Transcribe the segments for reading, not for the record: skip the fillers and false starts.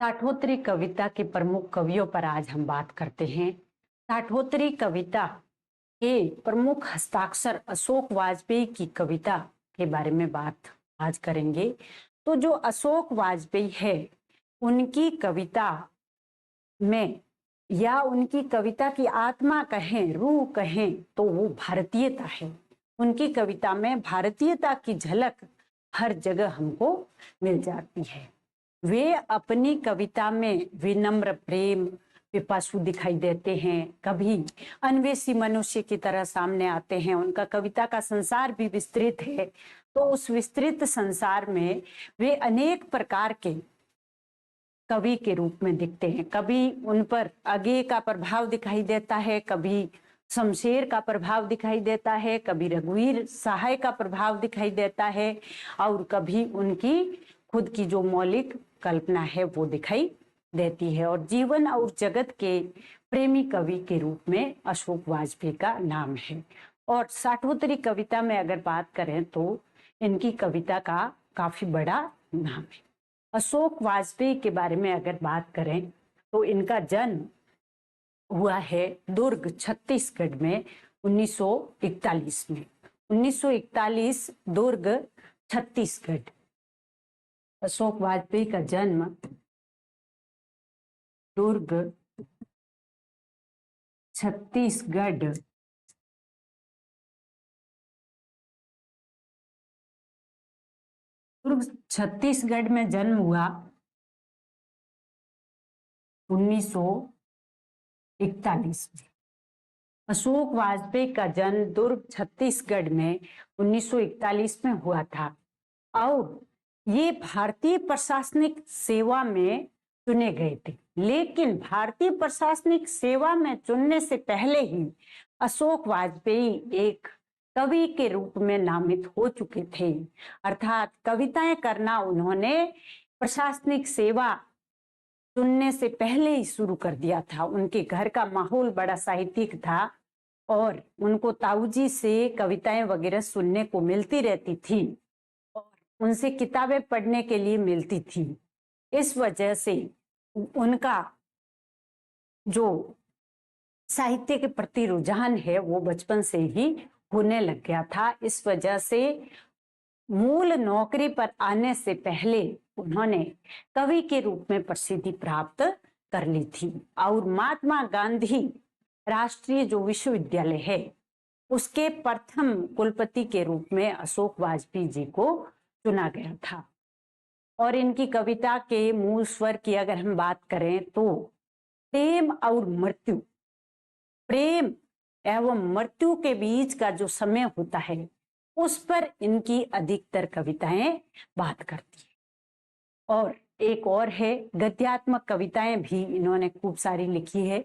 साठोत्तरी कविता के प्रमुख कवियों पर आज हम बात करते हैं। साठोत्तरी कविता के प्रमुख हस्ताक्षर अशोक वाजपेयी की कविता के बारे में बात आज करेंगे। तो जो अशोक वाजपेयी है, उनकी कविता में या उनकी कविता की आत्मा कहें, रूह कहें, तो वो भारतीयता है। उनकी कविता में भारतीयता की झलक हर जगह हमको मिल जाती है। वे अपनी कविता में विनम्र प्रेम पिपासु दिखाई देते हैं, कभी अन्वेषी मनुष्य की तरह सामने आते हैं। उनका कविता का संसार भी विस्तृत है, तो उस विस्तृत संसार में वे अनेक प्रकार के कवि के रूप में दिखते हैं। कभी उन पर आगे का प्रभाव दिखाई देता है, कभी शमशेर का प्रभाव दिखाई देता है, कभी रघुवीर सहाय का प्रभाव दिखाई देता है, और कभी उनकी खुद की जो मौलिक कल्पना है वो दिखाई देती है। और जीवन और जगत के प्रेमी कवि के रूप में अशोक वाजपेयी का नाम है। और साठोत्तरी कविता में अगर बात करें तो इनकी कविता का काफी बड़ा नाम है। अशोक वाजपेयी के बारे में अगर बात करें तो इनका जन्म हुआ है दुर्ग छत्तीसगढ़ में 1941 में। 1941 दुर्ग छत्तीसगढ़। अशोक वाजपेयी का जन्म दुर्ग छत्तीसगढ़ दुर्ग छत्तीसगढ़ में जन्म हुआ 1941 में। अशोक वाजपेयी का जन्म दुर्ग छत्तीसगढ़ में 1941 में हुआ था और ये भारतीय प्रशासनिक सेवा में चुने गए थे। लेकिन भारतीय प्रशासनिक सेवा में चुनने से पहले ही अशोक वाजपेयी एक कवि के रूप में नामित हो चुके थे। अर्थात कविताएं करना उन्होंने प्रशासनिक सेवा चुनने से पहले ही शुरू कर दिया था। उनके घर का माहौल बड़ा साहित्यिक था और उनको ताऊजी से कविताएं वगैरह सुनने को मिलती रहती थी और उनसे किताबें पढ़ने के लिए मिलती थी। इस वजह से उनका जो साहित्य के प्रति रुझान है वो बचपन से ही होने लग गया था। इस वजह से मूल नौकरी पर आने से पहले उन्होंने कवि के रूप में प्रसिद्धि प्राप्त कर ली थी और महात्मा गांधी राष्ट्रीय जो विश्वविद्यालय है उसके प्रथम कुलपति के रूप में अशोक वाजपेयी जी को चुना गया था। और इनकी कविता के मूल स्वर की अगर हम बात करें तो प्रेम और मृत्यु, प्रेम एवं मृत्यु के बीच का जो समय होता है उस पर इनकी अधिकतर कविताएं बात करती है। और एक और है गद्यात्मक कविताएं भी इन्होंने खूब सारी लिखी है।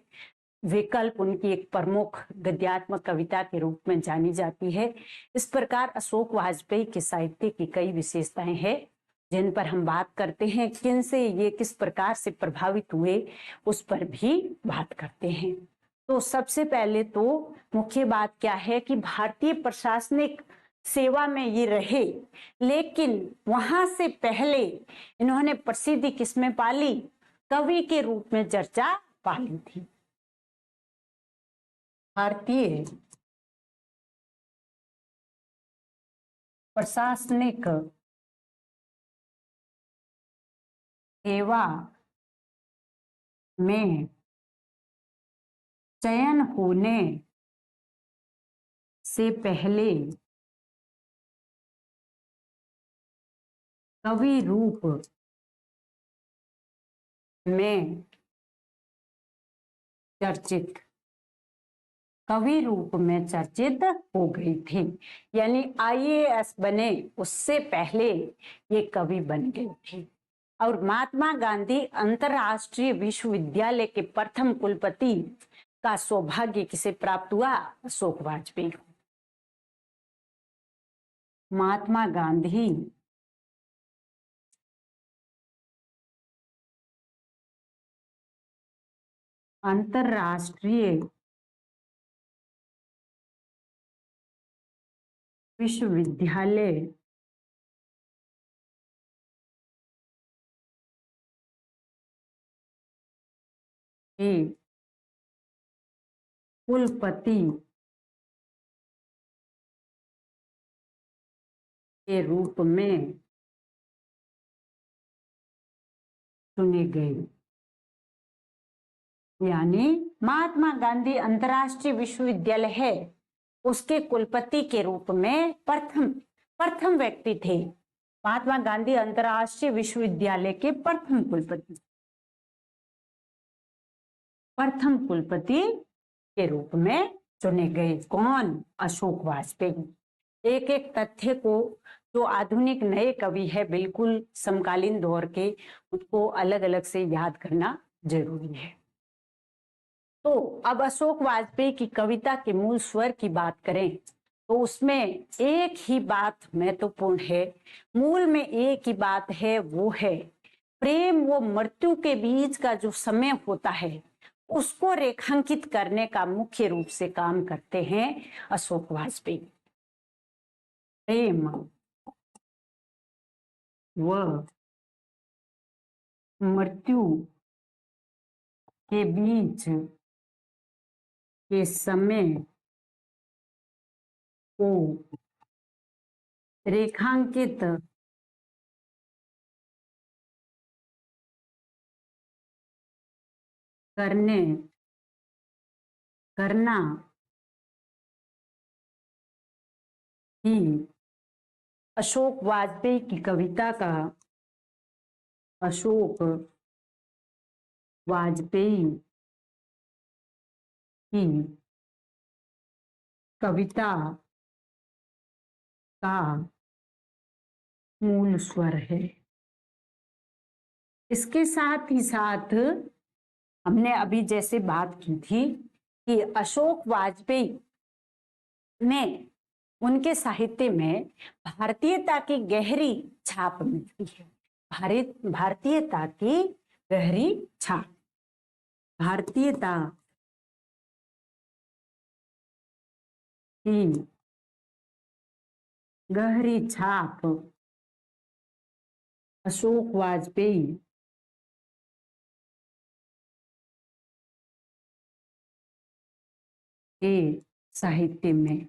विकल्प उनकी एक प्रमुख गद्यात्मक कविता के रूप में जानी जाती है। इस प्रकार अशोक वाजपेयी के साहित्य की कई विशेषताएं हैं जिन पर हम बात करते हैं। किन से ये किस प्रकार से प्रभावित हुए उस पर भी बात करते हैं। तो सबसे पहले तो मुख्य बात क्या है कि भारतीय प्रशासनिक सेवा में ये रहे, लेकिन वहां से पहले इन्होंने प्रसिद्धि किसमें पाली? कवि के रूप में चर्चा पाली थी। भारतीय प्रशासनिक सेवा में चयन होने से पहले कवि रूप में चर्चित, कवि रूप में चर्चित हो गई थी। यानी आईएएस बने उससे पहले ये कवि बन गई थी। और महात्मा गांधी अंतरराष्ट्रीय विश्वविद्यालय के प्रथम कुलपति का सौभाग्य किसे प्राप्त हुआ? अशोक वाजपेयी को। महात्मा गांधी अंतरराष्ट्रीय विश्वविद्यालय के कुलपति के रूप में चुने गए। यानी महात्मा गांधी अंतर्राष्ट्रीय विश्वविद्यालय है, उसके कुलपति के रूप में प्रथम व्यक्ति थे। महात्मा गांधी अंतर्राष्ट्रीय विश्वविद्यालय के प्रथम कुलपति के रूप में चुने गए। कौन? अशोक वाजपेयी। एक एक तथ्य को जो आधुनिक नए कवि है, बिल्कुल समकालीन दौर के, उनको अलग अलग से याद करना जरूरी है। तो अब अशोक वाजपेयी की कविता के मूल स्वर की बात करें तो उसमें एक ही बात महत्वपूर्ण है, मूल में एक ही बात है, वो है प्रेम व मृत्यु के बीच का जो समय होता है उसको रेखांकित करने का मुख्य रूप से काम करते हैं अशोक वाजपेयी। प्रेम व मृत्यु के बीच के समय को रेखांकित करना ही अशोक वाजपेयी की कविता का अशोक वाजपेयी की कविता का मूल स्वर है। इसके साथ ही साथ हमने अभी जैसे बात की थी कि अशोक वाजपेयी ने उनके साहित्य में भारतीयता की गहरी छाप मिलती है। भारतीयता की गहरी छाप, भारतीयता की गहरी छाप अशोक वाजपेयी के साहित्य में,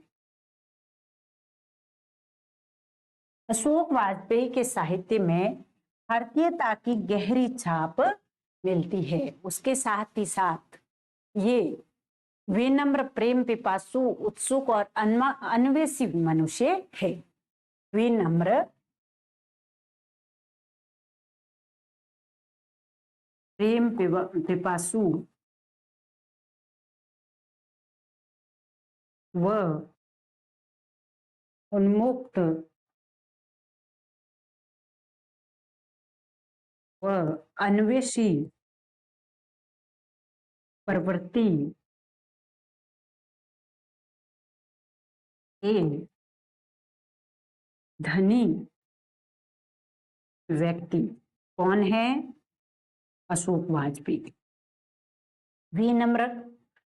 अशोक वाजपेयी के साहित्य में भारतीयता की गहरी छाप मिलती है। उसके साथ ही साथ ये विनम्र, प्रेम पिपासु, उत्सुक और अन्वेषी मनुष्य है। विनम्र, प्रेम पिपासु व उन्मुक्त व अन्वेषी प्रवृत्ति के धनी व्यक्ति कौन है? अशोक वाजपेयी। विनम्र,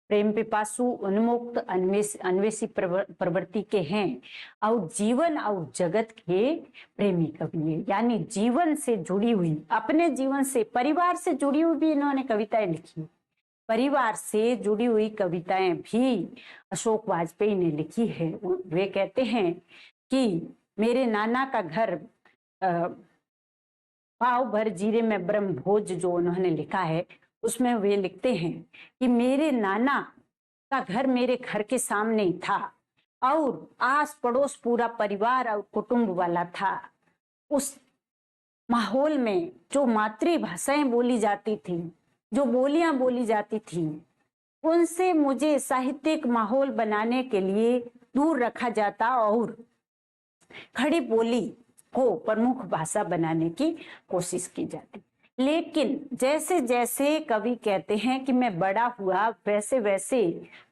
प्रेम पिपासु, उन्मुक्त, अन्वेषी प्रवृत्ति के हैं और जीवन और जगत के प्रेमी कवि है। यानी जीवन से जुड़ी हुई, अपने जीवन से, परिवार से जुड़ी हुई भी इन्होंने कविताएं लिखी। परिवार से जुड़ी हुई कविताएं भी अशोक वाजपेयी ने लिखी है। वे कहते हैं कि मेरे नाना का घर पाव भर जीरे में ब्रह्म भोज, जो उन्होंने लिखा है उसमें वे लिखते हैं कि मेरे नाना का घर मेरे घर के सामने ही था और आस पड़ोस पूरा परिवार और कुटुंब वाला था। उस माहौल में जो मातृभाषाएं बोली जाती थी, जो बोलियां बोली जाती थी, उनसे मुझे साहित्यिक माहौल बनाने के लिए दूर रखा जाता और खड़ी बोली को प्रमुख भाषा बनाने की कोशिश की जाती। लेकिन जैसे जैसे कवि कहते हैं कि मैं बड़ा हुआ, वैसे वैसे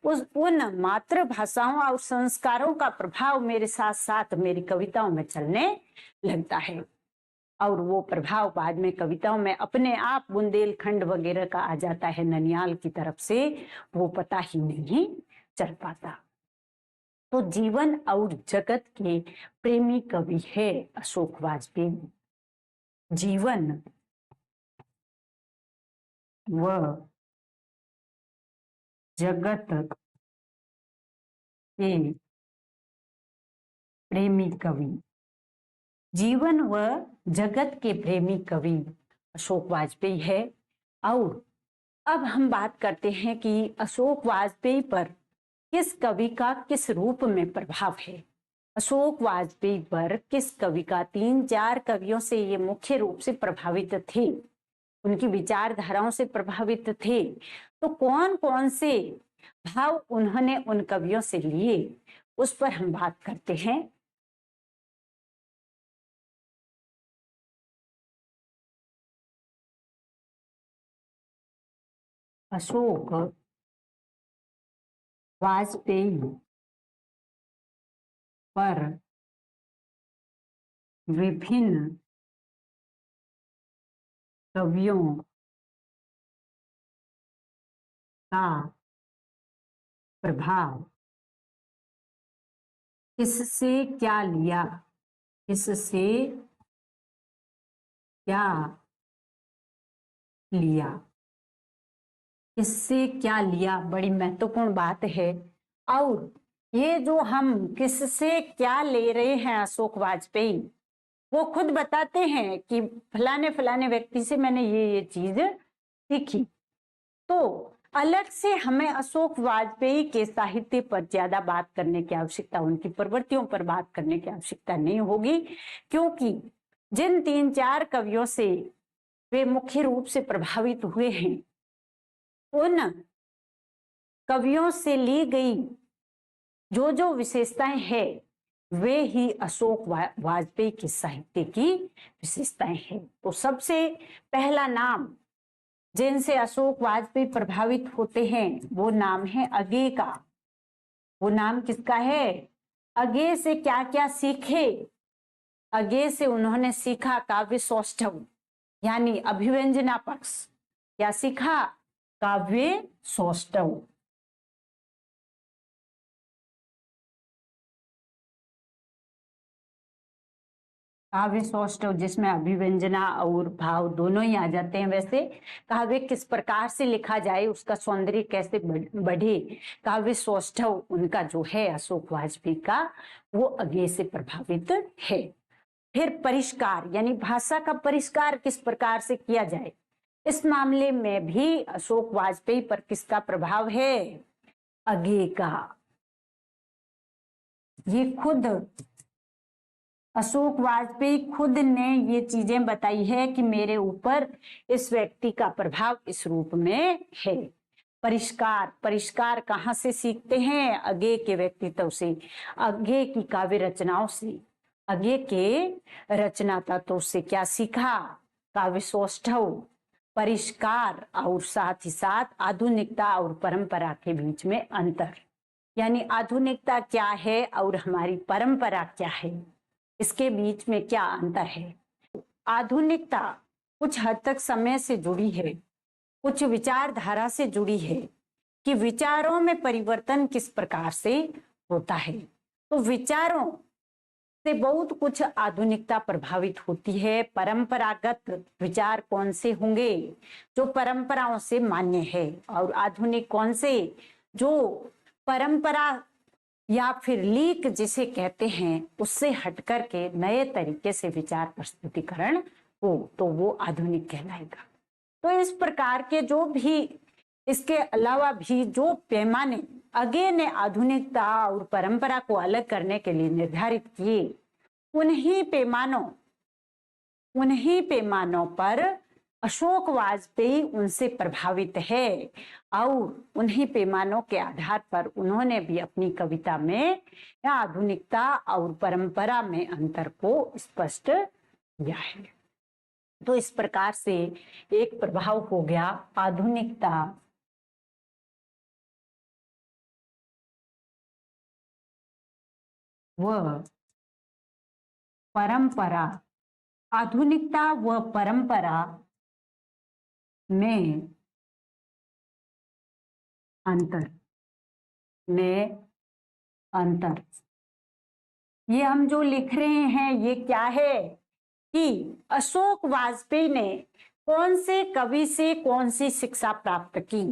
उन मातृभाषाओं और संस्कारों का प्रभाव मेरे साथ साथ मेरी कविताओं में चलने लगता है और वो प्रभाव बाद में कविताओं में अपने आप बुंदेलखंड वगैरह का आ जाता है, ननियाल की तरफ से, वो पता ही नहीं चल पाता। तो जीवन और जगत के प्रेमी कवि है अशोक वाजपेयी। जीवन व जगत के प्रेमी कवि, जीवन व जगत के प्रेमी कवि अशोक वाजपेयी है। और अब हम बात करते हैं कि अशोक वाजपेयी पर किस कवि का किस रूप में प्रभाव है। अशोक वाजपेयी पर किस कवि का, 3-4 कवियों से ये मुख्य रूप से प्रभावित थे, उनकी विचारधाराओं से प्रभावित थे। तो कौन कौन से भाव उन्होंने उन कवियों से लिए, उस पर हम बात करते हैं। अशोक वाजपेयी पर विभिन्न कवियों का प्रभाव किससे क्या लिया, किससे क्या लिया, किससे क्या लिया, बड़ी महत्वपूर्ण बात है। और ये जो हम किससे क्या ले रहे हैं, अशोक वाजपेयी वो खुद बताते हैं कि फलाने फलाने व्यक्ति से मैंने ये चीज सीखी। तो अलग से हमें अशोक वाजपेयी के साहित्य पर ज्यादा बात करने की आवश्यकता, उनकी प्रवृत्तियों पर बात करने की आवश्यकता नहीं होगी, क्योंकि जिन 3-4 कवियों से वे मुख्य रूप से प्रभावित हुए हैं, उन कवियों से ली गई जो विशेषताएं हैं, वे ही अशोक वाजपेयी के साहित्य की विशेषताएं हैं। तो सबसे पहला नाम जिनसे अशोक वाजपेयी प्रभावित होते हैं वो नाम है अगे का। वो नाम किसका है? अगे से क्या क्या सीखे? अगे से उन्होंने सीखा काव्य सौष्ठव यानी अभिव्यंजना पक्ष। क्या सीखा? काव्य सौष्ठव। काव्य सौष्ठव जिसमें अभिव्यंजना और भाव दोनों ही आ जाते हैं। वैसे काव्य किस प्रकार से लिखा जाए, उसका सौंदर्य कैसे बढ़े, काव्य सौष्ठव उनका जो है अशोक वाजपेयी का, वो अगे से प्रभावित है। फिर परिष्कार यानी भाषा का परिष्कार किस प्रकार से किया जाए, इस मामले में भी अशोक वाजपेयी पर किसका प्रभाव है? अगे का। ये खुद अशोक वाजपेयी खुद ने ये चीजें बताई है कि मेरे ऊपर इस व्यक्ति का प्रभाव इस रूप में है। परिष्कार, परिष्कार कहाँ से सीखते हैं? अगे के व्यक्तित्व से, अगे की काव्य रचनाओं से, अगे के रचनाता तो से क्या सीखा? काव्य सौष्ठव, परिष्कार और साथ ही साथ आधुनिकता और परंपरा के बीच में अंतर, यानी आधुनिकता क्या है और हमारी परंपरा क्या है, इसके बीच में क्या अंतर है। आधुनिकता कुछ हद तक समय से जुड़ी है, कुछ विचारधारा से जुड़ी है कि विचारों में परिवर्तन किस प्रकार से होता है। तो विचारों से बहुत कुछ आधुनिकता प्रभावित होती है। परंपरागत विचार कौन से होंगे? जो परंपराओं से मान्य है, और आधुनिक कौन से? जो परंपरा या फिर लीक जिसे कहते हैं उससे हटकर के नए तरीके से विचार प्रस्तुतिकरण हो, तो वो आधुनिक कहलाएगा। तो इस प्रकार के जो भी, इसके अलावा भी जो पैमाने अगे ने आधुनिकता और परंपरा को अलग करने के लिए निर्धारित किए, उन्हीं पैमानों पर अशोक वाजपेयी उनसे प्रभावित है, और उन्हीं पैमानों के आधार पर उन्होंने भी अपनी कविता में आधुनिकता और परंपरा में अंतर को स्पष्ट किया है। तो इस प्रकार से एक प्रभाव हो गया आधुनिकता व परंपरा, आधुनिकता व परंपरा में अंतर, ये हम जो लिख रहे हैं ये क्या है कि अशोक वाजपेयी ने कौन से कवि से कौन सी शिक्षा प्राप्त की,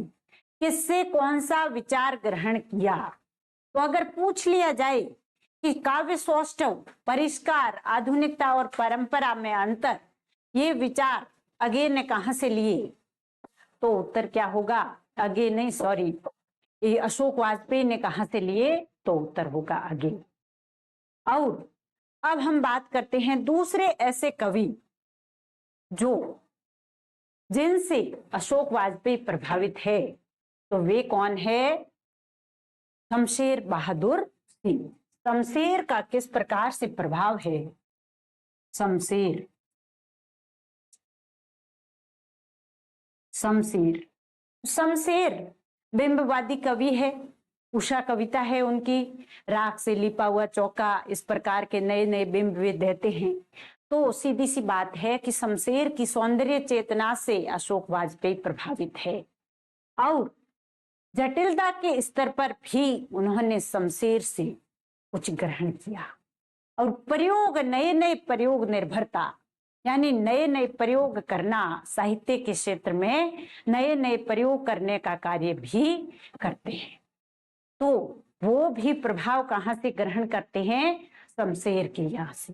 किससे कौन सा विचार ग्रहण किया। तो अगर पूछ लिया जाए कि काव्य सौष्ठव, परिष्कार, आधुनिकता और परंपरा में अंतर, ये विचार अगे ने कहां से लिए, तो उत्तर क्या होगा, अगे नहीं सॉरी, ये अशोक वाजपेयी ने कहां से लिए, तो उत्तर होगा अगे। और अब हम बात करते हैं दूसरे ऐसे कवि जो जिनसे अशोक वाजपेयी प्रभावित है, तो वे कौन है, शमशेर बहादुर सिंह। शमशेर का किस प्रकार से प्रभाव है, शमशेर शमशेर शमशेर बिंबवादी कवि है, उषा कविता है उनकी, राख से लिपा हुआ चौका, इस प्रकार के नए नए बिंब वे देते हैं। तो सीधी सी बात है कि शमशेर की सौंदर्य चेतना से अशोक वाजपेयी प्रभावित है, और जटिलता के स्तर पर भी उन्होंने शमशेर से कुछ ग्रहण किया। और प्रयोग, नए नए प्रयोग निर्भरता, यानी नए नए प्रयोग करना, साहित्य के क्षेत्र में नए नए प्रयोग करने का कार्य भी करते हैं। तो वो भी प्रभाव कहां से ग्रहण करते हैं, शमशेर के यहां से।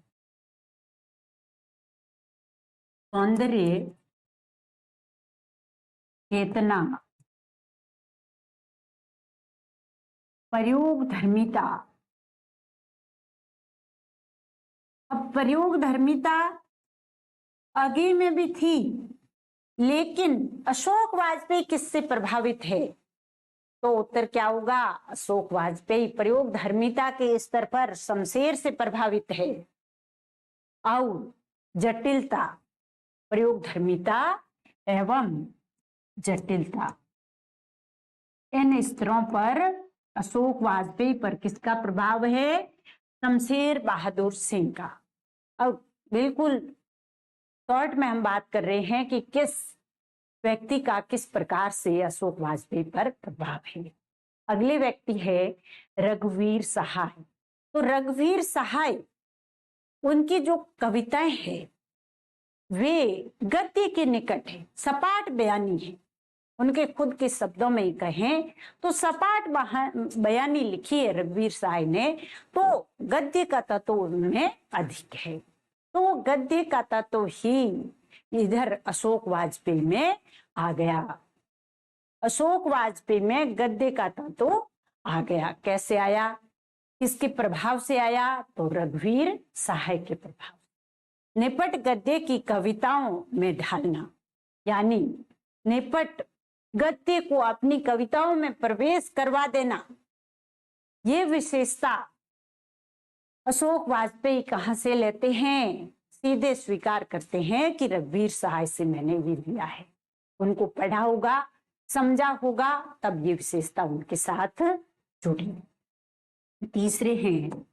सौंदर्य चेतना, प्रयोग धर्मिता। अब प्रयोग धर्मिता आगे में भी थी, लेकिन अशोक वाजपेयी किससे प्रभावित है, तो उत्तर क्या होगा, अशोक वाजपेयी प्रयोग धर्मिता के स्तर पर शमशेर से प्रभावित है। और जटिलता, प्रयोग धर्मिता एवं जटिलता, इन स्तरों पर अशोक वाजपेयी पर किसका प्रभाव है, शमशेर बहादुर सिंह का। और बिल्कुल शॉर्ट में हम बात कर रहे हैं कि किस व्यक्ति का किस प्रकार से अशोक वाजपेयी पर प्रभाव है। अगले व्यक्ति है रघुवीर सहाय। तो रघुवीर सहाय, उनकी जो कविताएं हैं वे गद्य के निकट है, सपाट बयानी है। उनके खुद के शब्दों में ही कहें तो सपाट बयानी लिखी है रघुवीर सहाय ने, तो गद्य का तत्व उनमें अधिक है। तो गद्य का तत्व ही इधर अशोक वाजपेयी में आ गया। अशोक वाजपेयी में गद्य का तत्व आ गया। कैसे आया, किसके प्रभाव से आया, तो रघुवीर सहाय के प्रभाव। निपट गद्य की कविताओं में ढालना, यानी निपट गद्य को अपनी कविताओं में प्रवेश करवा देना, ये विशेषता अशोक वाजपेयी कहां से लेते हैं, सीधे स्वीकार करते हैं कि रघुवीर सहाय से मैंने भी लिया है। उनको पढ़ा होगा, समझा होगा, तब ये विशेषता उनके साथ जुड़ी। तीसरे हैं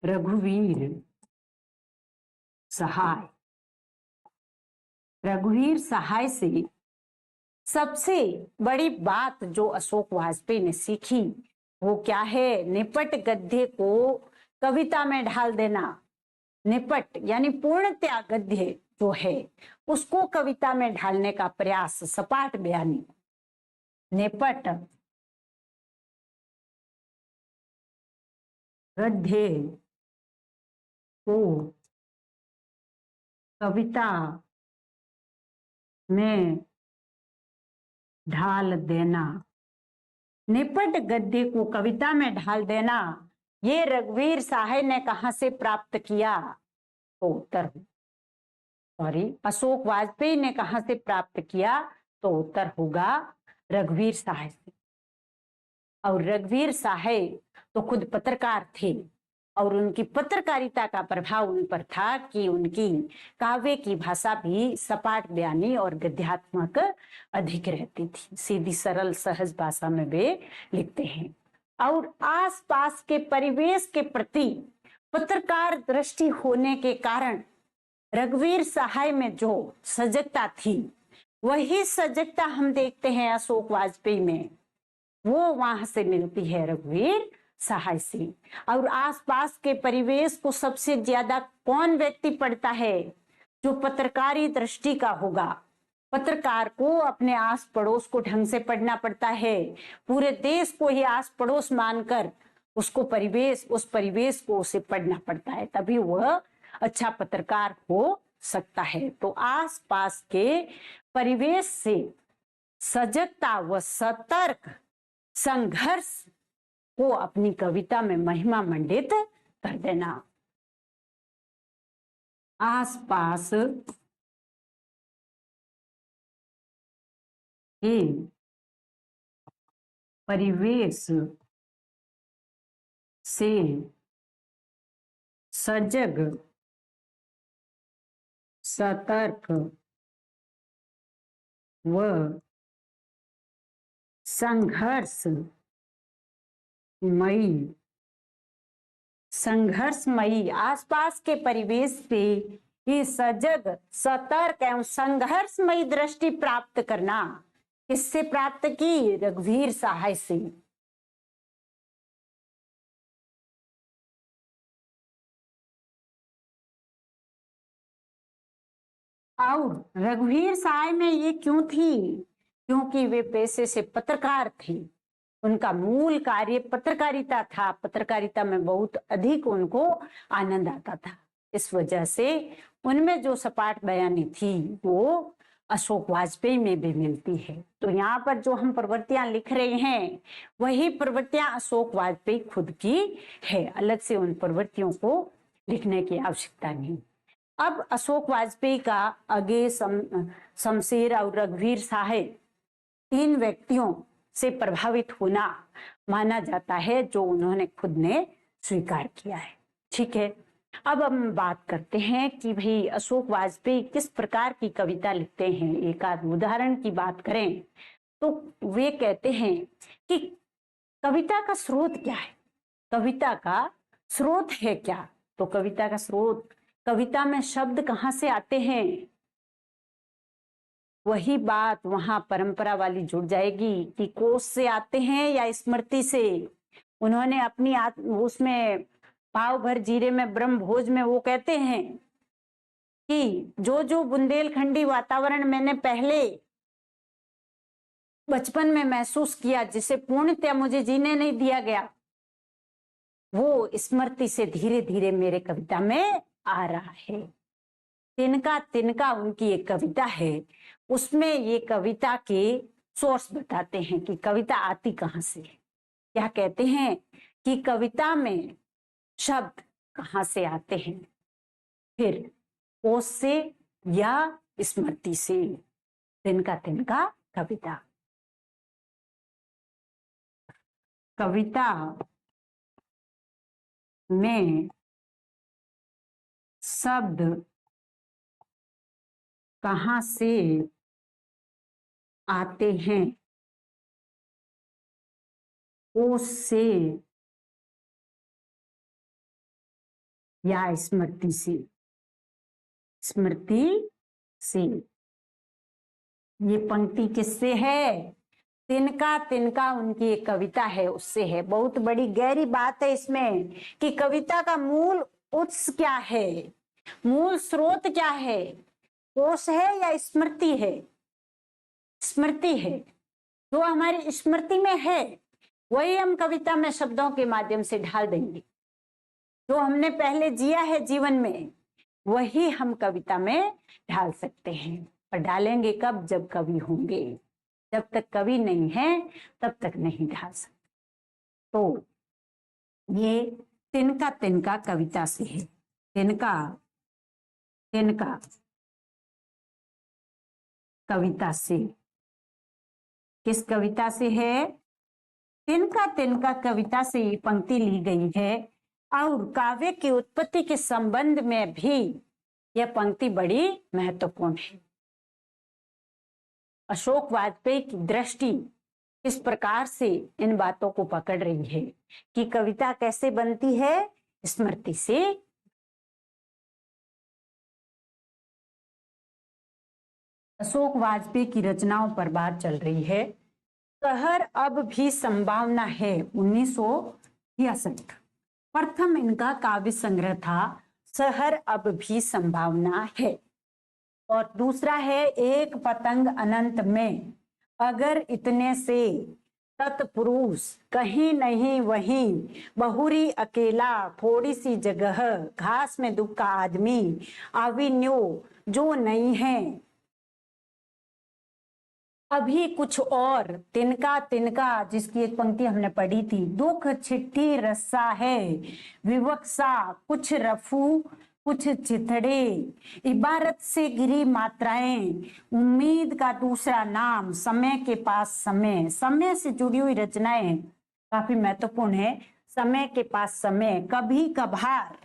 रघुवीर सहाय। रघुवीर सहाय से सबसे बड़ी बात जो अशोक वाजपेयी ने सीखी वो क्या है, निपट गद्य को कविता में ढाल देना। निपट यानी पूर्णतया गद्य जो है उसको कविता में ढालने का प्रयास, सपाट बयानी। निपट गद्य को कविता में ढाल देना। निपट गद्य को कविता में ढाल देना, ये रघुवीर सहाय ने कहां से प्राप्त किया, तो उत्तर अशोक वाजपेयी ने कहां से प्राप्त किया, तो उत्तर होगा रघुवीर सहाय से। और रघुवीर सहाय तो खुद पत्रकार थे, और उनकी पत्रकारिता का प्रभाव उन पर था कि उनकी काव्य की भाषा भी सपाट बयानी और गद्यात्मक अधिक रहती थी। सीधी सरल सहज भाषा में वे लिखते हैं। और आसपास के परिवेश के प्रति पत्रकार दृष्टि होने के कारण रघुवीर सहाय में जो सजगता थी, वही सजगता हम देखते हैं अशोक वाजपेयी में, वो वहां से मिलती है रघुवीर सहाय से। और आसपास के परिवेश को सबसे ज्यादा कौन व्यक्ति पढ़ता है, जो पत्रकारी दृष्टि का होगा, पत्रकार को अपने आस पड़ोस को ढंग से पढ़ना पड़ता है, पूरे देश को ही आस पड़ोस मानकर उसको उस परिवेश को उसे पढ़ना पड़ता है, तभी वह अच्छा पत्रकार हो सकता है। तो आसपास के परिवेश से सजगता व सतर्क संघर्ष को अपनी कविता में महिमा मंडित कर देना। आसपास के परिवेश से सजग सतर्क व संघर्षमयी आसपास के परिवेश से ये सजग सतर्क एवं संघर्षमयी दृष्टि प्राप्त करना। किससे प्राप्त की? रघुवीर सहाय से। और रघुवीर सहाय में ये क्यों थी? क्योंकि वे पेशे से पत्रकार थे, उनका मूल कार्य पत्रकारिता था, पत्रकारिता में बहुत अधिक उनको आनंद आता था। इस वजह से उनमें जो सपाट बयानी थी वो अशोक वाजपेयी में भी मिलती है। तो यहाँ पर जो हम प्रवृत्तियां लिख रहे हैं वही प्रवृत्तियां अशोक वाजपेयी खुद की है, अलग से उन प्रवृत्तियों को लिखने की आवश्यकता नहीं। अब अशोक वाजपेयी का आगे शमशेर और रघुवीर सहाय 3 व्यक्तियों से प्रभावित होना माना जाता है, जो उन्होंने खुद ने स्वीकार किया है। ठीक है, अब हम बात करते हैं कि भाई अशोक वाजपेयी किस प्रकार की कविता लिखते हैं। एक आध उदाहरण की बात करें तो वे कहते हैं कि कविता का स्रोत क्या है, कविता का स्रोत है क्या? तो कविता का स्रोत, कविता में शब्द कहाँ से आते हैं, वही बात वहां परंपरा वाली जुड़ जाएगी कि कोश से आते हैं या स्मृति से। उन्होंने अपनी उसमें पाव भर जीरे में ब्रह्म भोज में वो कहते हैं कि जो जो बुंदेलखंडी वातावरण मैंने पहले बचपन में महसूस किया, जिसे पूर्णतया मुझे जीने नहीं दिया गया, वो स्मृति से धीरे धीरे मेरे कविता में आ रहा है। तिनका तिनका उनकी एक कविता है, उसमें ये कविता के सोर्स बताते हैं कि कविता आती कहाँ से है। क्या कहते हैं कि कविता में शब्द कहाँ से आते हैं, फिर कोश से या स्मृति से। तिनका तिनका कविता, कविता में शब्द कहाँ से आते हैं, कोश से या स्मृति से। स्मृति से। ये पंक्ति किससे है? तिनका तिनका उनकी एक कविता है, उससे है। बहुत बड़ी गहरी बात है इसमें कि कविता का मूल उत्स क्या है, मूल स्रोत क्या है, कोश है या स्मृति है? स्मृति है। जो हमारी स्मृति में है वही हम कविता में शब्दों के माध्यम से ढाल देंगे। जो हमने पहले जिया है जीवन में वही हम कविता में ढाल सकते हैं। और डालेंगे कब? जब कवि होंगे। जब तक कवि नहीं है तब तक नहीं ढाल सकते। तो ये तिनका तिनका कविता से है। तिनका तिनका कविता से। किस कविता से है? तिनका तिनका कविता से ये पंक्ति ली गई है। और काव्य की उत्पत्ति के संबंध में भी यह पंक्ति बड़ी महत्वपूर्ण है। अशोक वाजपेयी की दृष्टि किस प्रकार से इन बातों को पकड़ रही है कि कविता कैसे बनती है? स्मृति से। अशोक वाजपेयी की रचनाओं पर बात चल रही है। शहर अब भी संभावना है 1966 प्रथम इनका काव्य संग्रह था। शहर अब भी संभावना है। और दूसरा है एक पतंग अनंत में, अगर इतने से तत्पुरुष, कहीं नहीं वहीं, बहुरी अकेला, थोड़ी सी जगह, घास में दुब का आदमी, अभिन्यो जो नहीं है, अभी कुछ और, तिनका तिनका, जिसकी एक पंक्ति हमने पढ़ी थी, दुख चिट्ठी रस्सा है, विवक्षा कुछ रफू कुछ चिथड़े, इबारत से गिरी मात्राएं, उम्मीद का दूसरा नाम, समय के पास समय। समय से जुड़ी हुई रचनाएं काफी महत्वपूर्ण है। समय के पास समय, कभी कभार,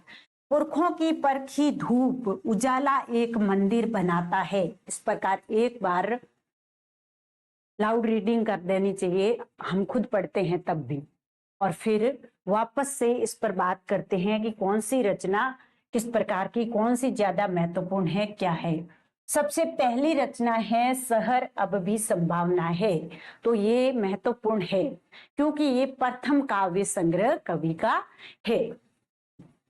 पुरखों की परखी धूप, उजाला एक मंदिर बनाता है। इस प्रकार एक बार लाउड रीडिंग कर देनी चाहिए, हम खुद पढ़ते हैं तब भी, और फिर वापस से इस पर बात करते हैं कि कौन सी रचना किस प्रकार की, कौन सी ज्यादा महत्वपूर्ण है, क्या है। सबसे पहली रचना है शहर अब भी संभावना है। तो ये महत्वपूर्ण है क्योंकि ये प्रथम काव्य संग्रह कवि का है।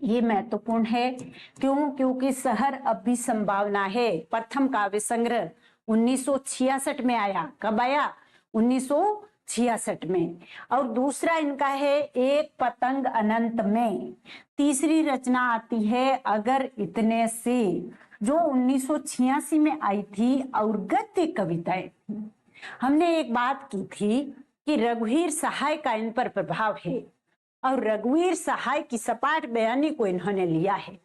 ये महत्वपूर्ण है क्यों? क्योंकि शहर अब भी संभावना है प्रथम काव्य संग्रह 1966 में आया। कब आया? 1966 में। और दूसरा इनका है एक पतंग अनंत में। तीसरी रचना आती है अगर इतने से, जो 1986 में आई थी, और गद्य कविताएं। हमने एक बात की थी कि रघुवीर सहाय का इन पर प्रभाव है, और रघुवीर सहाय की सपाट बयानी को इन्होंने लिया है।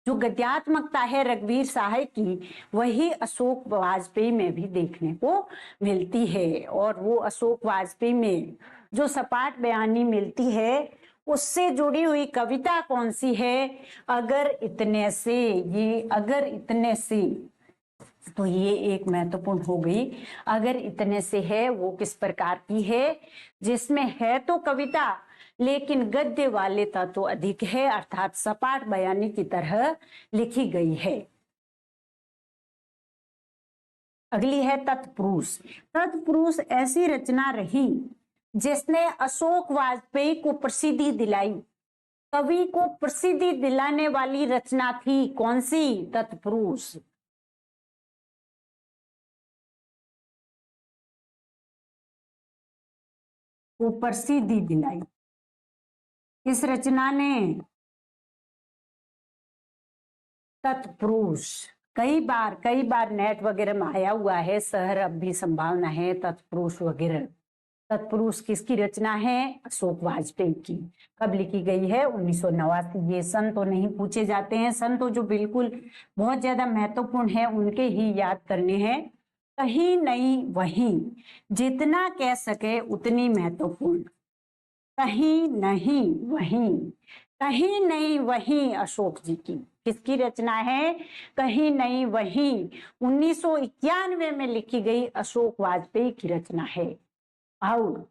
जो गद्यात्मकता है रघुवीर सहाय की, वही अशोक वाजपेयी में भी देखने को मिलती है। और वो अशोक वाजपेयी में जो सपाट बयानी मिलती है, उससे जुड़ी हुई कविता कौन सी है? अगर इतने से। ये अगर इतने से, तो ये एक महत्वपूर्ण हो गई। अगर इतने से है वो किस प्रकार की है? जिसमें है तो कविता, लेकिन गद्य वाले तत्व तो अधिक है, अर्थात सपाट बयानी की तरह लिखी गई है। अगली है तत्पुरुष। तत्पुरुष ऐसी रचना रही जिसने अशोक वाजपेयी को प्रसिद्धि दिलाई। कवि को प्रसिद्धि दिलाने वाली रचना थी कौन सी? तत्पुरुष। को प्रसिद्धि दिलाई इस रचना ने। तत्पुरुष कई बार नेट वगैरह में आया हुआ है, शहर अब भी संभावना है, तत्पुरुष वगैरह। तत्पुरुष किसकी रचना है? अशोक वाजपेयी की। कब लिखी गई है? 1989। ये सन तो नहीं पूछे जाते हैं, सन तो जो बिल्कुल बहुत ज्यादा महत्वपूर्ण है उनके ही याद करने हैं। कहीं नहीं वहीं, जितना कह सके उतनी महत्वपूर्ण। कहीं नहीं वहीं, कहीं नहीं वहीं अशोक जी की। किसकी रचना है? कहीं नहीं वहीं, 1991 में लिखी गई अशोक वाजपेयी की रचना है। और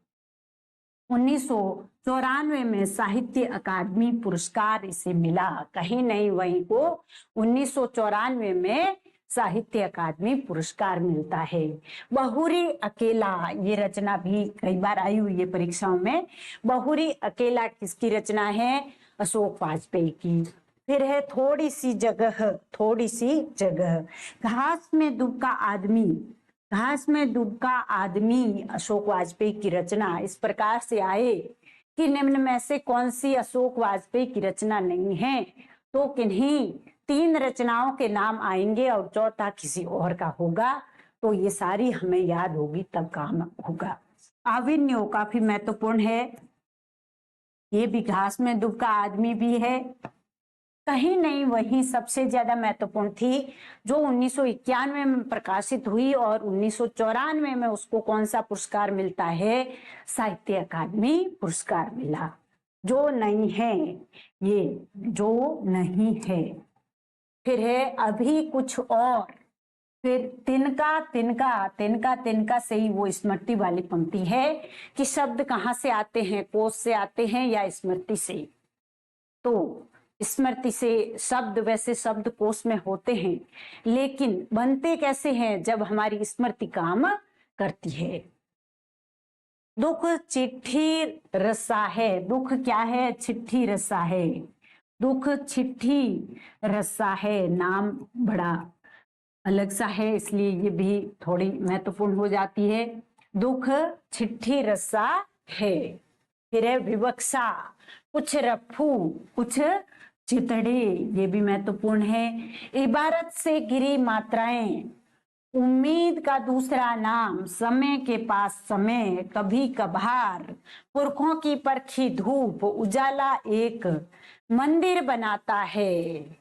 1994 में साहित्य अकादमी पुरस्कार इसे मिला। कहीं नहीं वहीं को 1994 में साहित्य अकादमी पुरस्कार मिलता है। बहुरी अकेला, ये रचना भी कई बार आई हुई है परीक्षाओं में। बहुरी अकेला किसकी रचना है? अशोक वाजपेयी की। फिर है थोड़ी सी जगह, थोड़ी सी जगह, घास में दुबका आदमी। घास में दुबका आदमी अशोक वाजपेयी की रचना इस प्रकार से आए कि निम्न में से कौन सी अशोक वाजपेयी की रचना नहीं है? तो किन्हीं 3 रचनाओं के नाम आएंगे और चौथा किसी और का होगा। तो ये सारी हमें याद होगी तब काम होगा। आविन्यो काफी महत्वपूर्ण है। ये भी घास में दुबका आदमी भी है। कहीं नहीं वही सबसे ज्यादा महत्वपूर्ण थी, जो 1991 में प्रकाशित हुई, और 1994 में उसको कौन सा पुरस्कार मिलता है? साहित्य अकादमी पुरस्कार मिला। जो नहीं है, ये जो नहीं है। फिर है अभी कुछ और। फिर तिनका तिनका, तिनका तिनका से ही वो स्मृति वाली पंक्ति है कि शब्द कहाँ से आते हैं? कोश से आते हैं या स्मृति से? तो स्मृति से शब्द, वैसे शब्द कोश में होते हैं, लेकिन बनते कैसे हैं? जब हमारी स्मृति काम करती है। दुख चिट्ठी रसा है। दुख क्या है? चिट्ठी रसा है। दुख चिट्ठी रसा है, नाम बड़ा अलग सा है, इसलिए ये भी थोड़ी महत्वपूर्ण हो जाती है। दुख चिट्ठी रस्सा है, फिर है विवक्षा, कुछ रफू कुछ चितड़े, ये भी महत्वपूर्ण है। इबारत से गिरी मात्राएं, उम्मीद का दूसरा नाम, समय के पास समय, कभी कभार, पुरखों की परखी धूप, उजाला एक मंदिर बनाता है।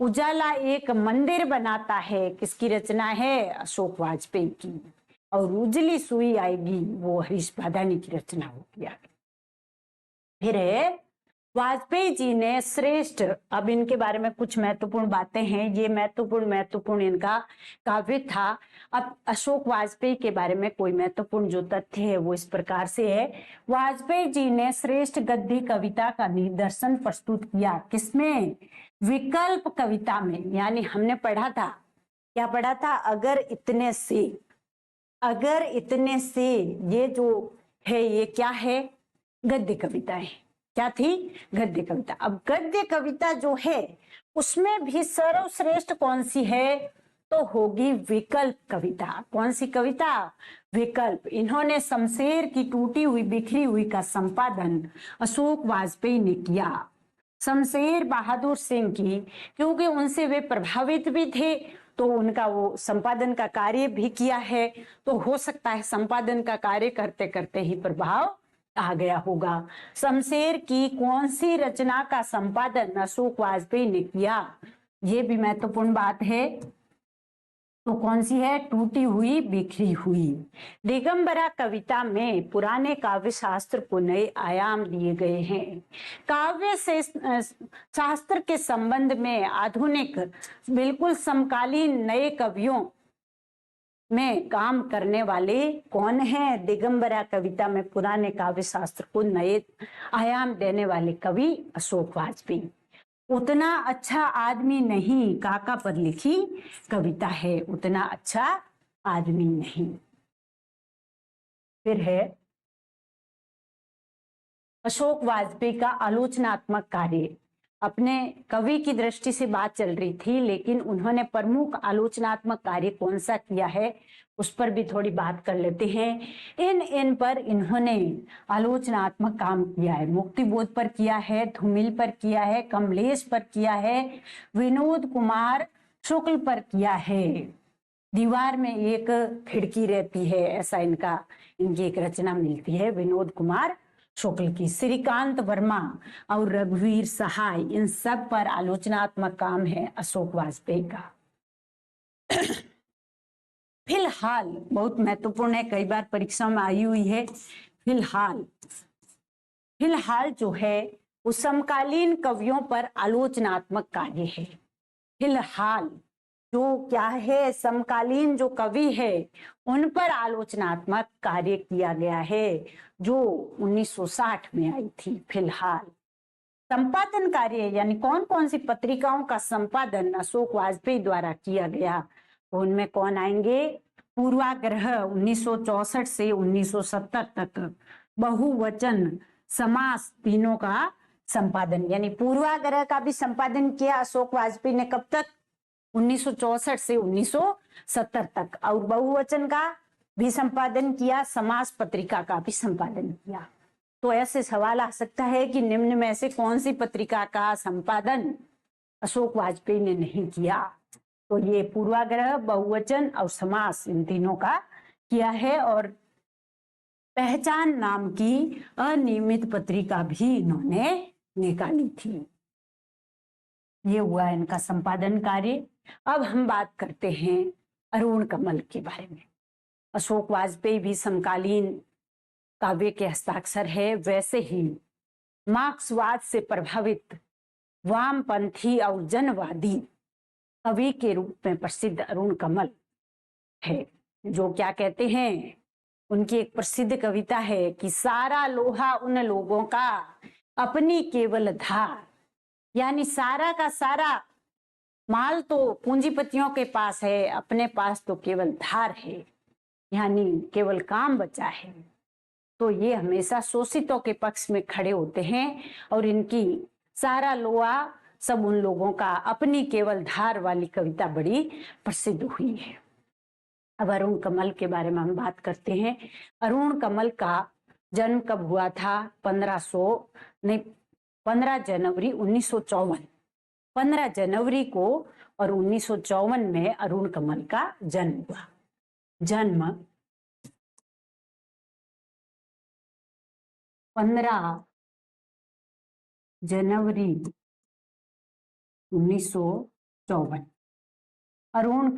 उजाला एक मंदिर बनाता है, किसकी रचना है? अशोक वाजपेयी की। और उजली सुई आएगी, वो हरीश बादानी की रचना होगी। फिर है वाजपेयी जी ने श्रेष्ठ, अब इनके बारे में कुछ महत्वपूर्ण बातें हैं, ये महत्वपूर्ण इनका काव्य था। अब अशोक वाजपेयी के बारे में कोई महत्वपूर्ण जो तथ्य है वो इस प्रकार से है। वाजपेयी जी ने श्रेष्ठ गद्य कविता का निदर्शन प्रस्तुत किया, किसमें? विकल्प कविता में। यानी हमने पढ़ा था, क्या पढ़ा था? अगर इतने से, ये जो है ये क्या है? गद्य कविता है। क्या थी? गद्य कविता। अब गद्य कविता जो है उसमें भी सर्वश्रेष्ठ कौन सी है? तो होगी विकल्प कविता। कौन सी कविता? विकल्प। इन्होंने शमशेर की टूटी हुई बिखरी हुई का संपादन अशोक वाजपेयी ने किया। शमशेर बहादुर सिंह की, क्योंकि उनसे वे प्रभावित भी थे तो उनका वो संपादन का कार्य भी किया है, तो हो सकता है संपादन का कार्य करते करते ही प्रभाव आ गया होगा। शमशेर की कौन सी रचना का संपादन अशोक वाजपेयी ने किया? ये भी महत्वपूर्ण बात है। तो कौन सी है? टूटी हुई बिखरी हुई। दिगंबरा कविता में पुराने काव्य शास्त्र को नए आयाम दिए गए हैं। काव्य से शास्त्र के संबंध में आधुनिक बिल्कुल समकालीन नए कवियों में काम करने वाले कौन हैं? दिगंबरा कविता में पुराने काव्य शास्त्र को नए आयाम देने वाले कवि अशोक वाजपेयी। उतना अच्छा आदमी नहीं, काका पर लिखी कविता है, उतना अच्छा आदमी नहीं। फिर है अशोक वाजपेयी का आलोचनात्मक कार्य। अपने कवि की दृष्टि से बात चल रही थी, लेकिन उन्होंने प्रमुख आलोचनात्मक कार्य कौन सा किया है उस पर भी थोड़ी बात कर लेते हैं। इन पर इन्होंने आलोचनात्मक काम किया है। मुक्तिबोध पर किया है, धूमिल पर किया है, कमलेश पर किया है, विनोद कुमार शुक्ल पर किया है। दीवार में एक खिड़की रहती है, ऐसा इनकी एक रचना मिलती है विनोद कुमार शुक्ल की। श्रीकांत वर्मा और रघुवीर सहाय, इन सब पर आलोचनात्मक काम है अशोक वाजपेयी का। फिलहाल बहुत महत्वपूर्ण है, कई बार परीक्षा में आई हुई है। फिलहाल जो है वो समकालीन कवियों पर आलोचनात्मक कार्य है। फिलहाल जो क्या है, समकालीन जो कवि है उन पर आलोचनात्मक कार्य किया गया है, जो 1960 में आई थी। फिलहाल संपादन कार्य यानी कौन कौन सी पत्रिकाओं का संपादन अशोक वाजपेयी द्वारा किया गया, तो उनमें कौन आएंगे? पूर्वाग्रह 1964 से 1970 तक, बहुवचन, समास, तीनों का संपादन। यानी पूर्वाग्रह का भी संपादन किया अशोक वाजपेयी ने, कब तक? 1964 से 1970 तक। और बहुवचन का भी संपादन किया, समास पत्रिका का भी संपादन किया। तो ऐसे सवाल आ सकता है कि निम्न में से कौन सी पत्रिका का संपादन अशोक वाजपेयी ने नहीं किया? तो ये पूर्वाग्रह, बहुवचन और समास, इन तीनों का किया है। और पहचान नाम की अनियमित पत्रिका भी इन्होंने निकाली थी। ये हुआ इनका संपादन कार्य। अब हम बात करते हैं अरुण कमल के बारे में। अशोक वाजपेयी भी समकालीन काव्य के हस्ताक्षर है। वैसे ही मार्क्सवाद से प्रभावित वामपंथी और जनवादी कवि के रूप में प्रसिद्ध अरुण कमल है, जो क्या कहते हैं, उनकी एक प्रसिद्ध कविता है कि सारा लोहा उन लोगों का अपनी केवल धार। यानी सारा का सारा माल तो पूंजीपतियों के पास है, अपने पास तो केवल धार है, यानी केवल काम बचा है। तो ये हमेशा शोषितों के पक्ष में खड़े होते हैं और इनकी सारा लोहा सब उन लोगों का अपनी केवल धार वाली कविता बड़ी प्रसिद्ध हुई है। अब अरुण कमल के बारे में हम बात करते हैं। अरुण कमल का जन्म कब हुआ था? 15 जनवरी 1954, 15 जनवरी को, और 1954 में अरुण कमल का जन्म हुआ। जन्म 15 जनवरी 1954। अरुण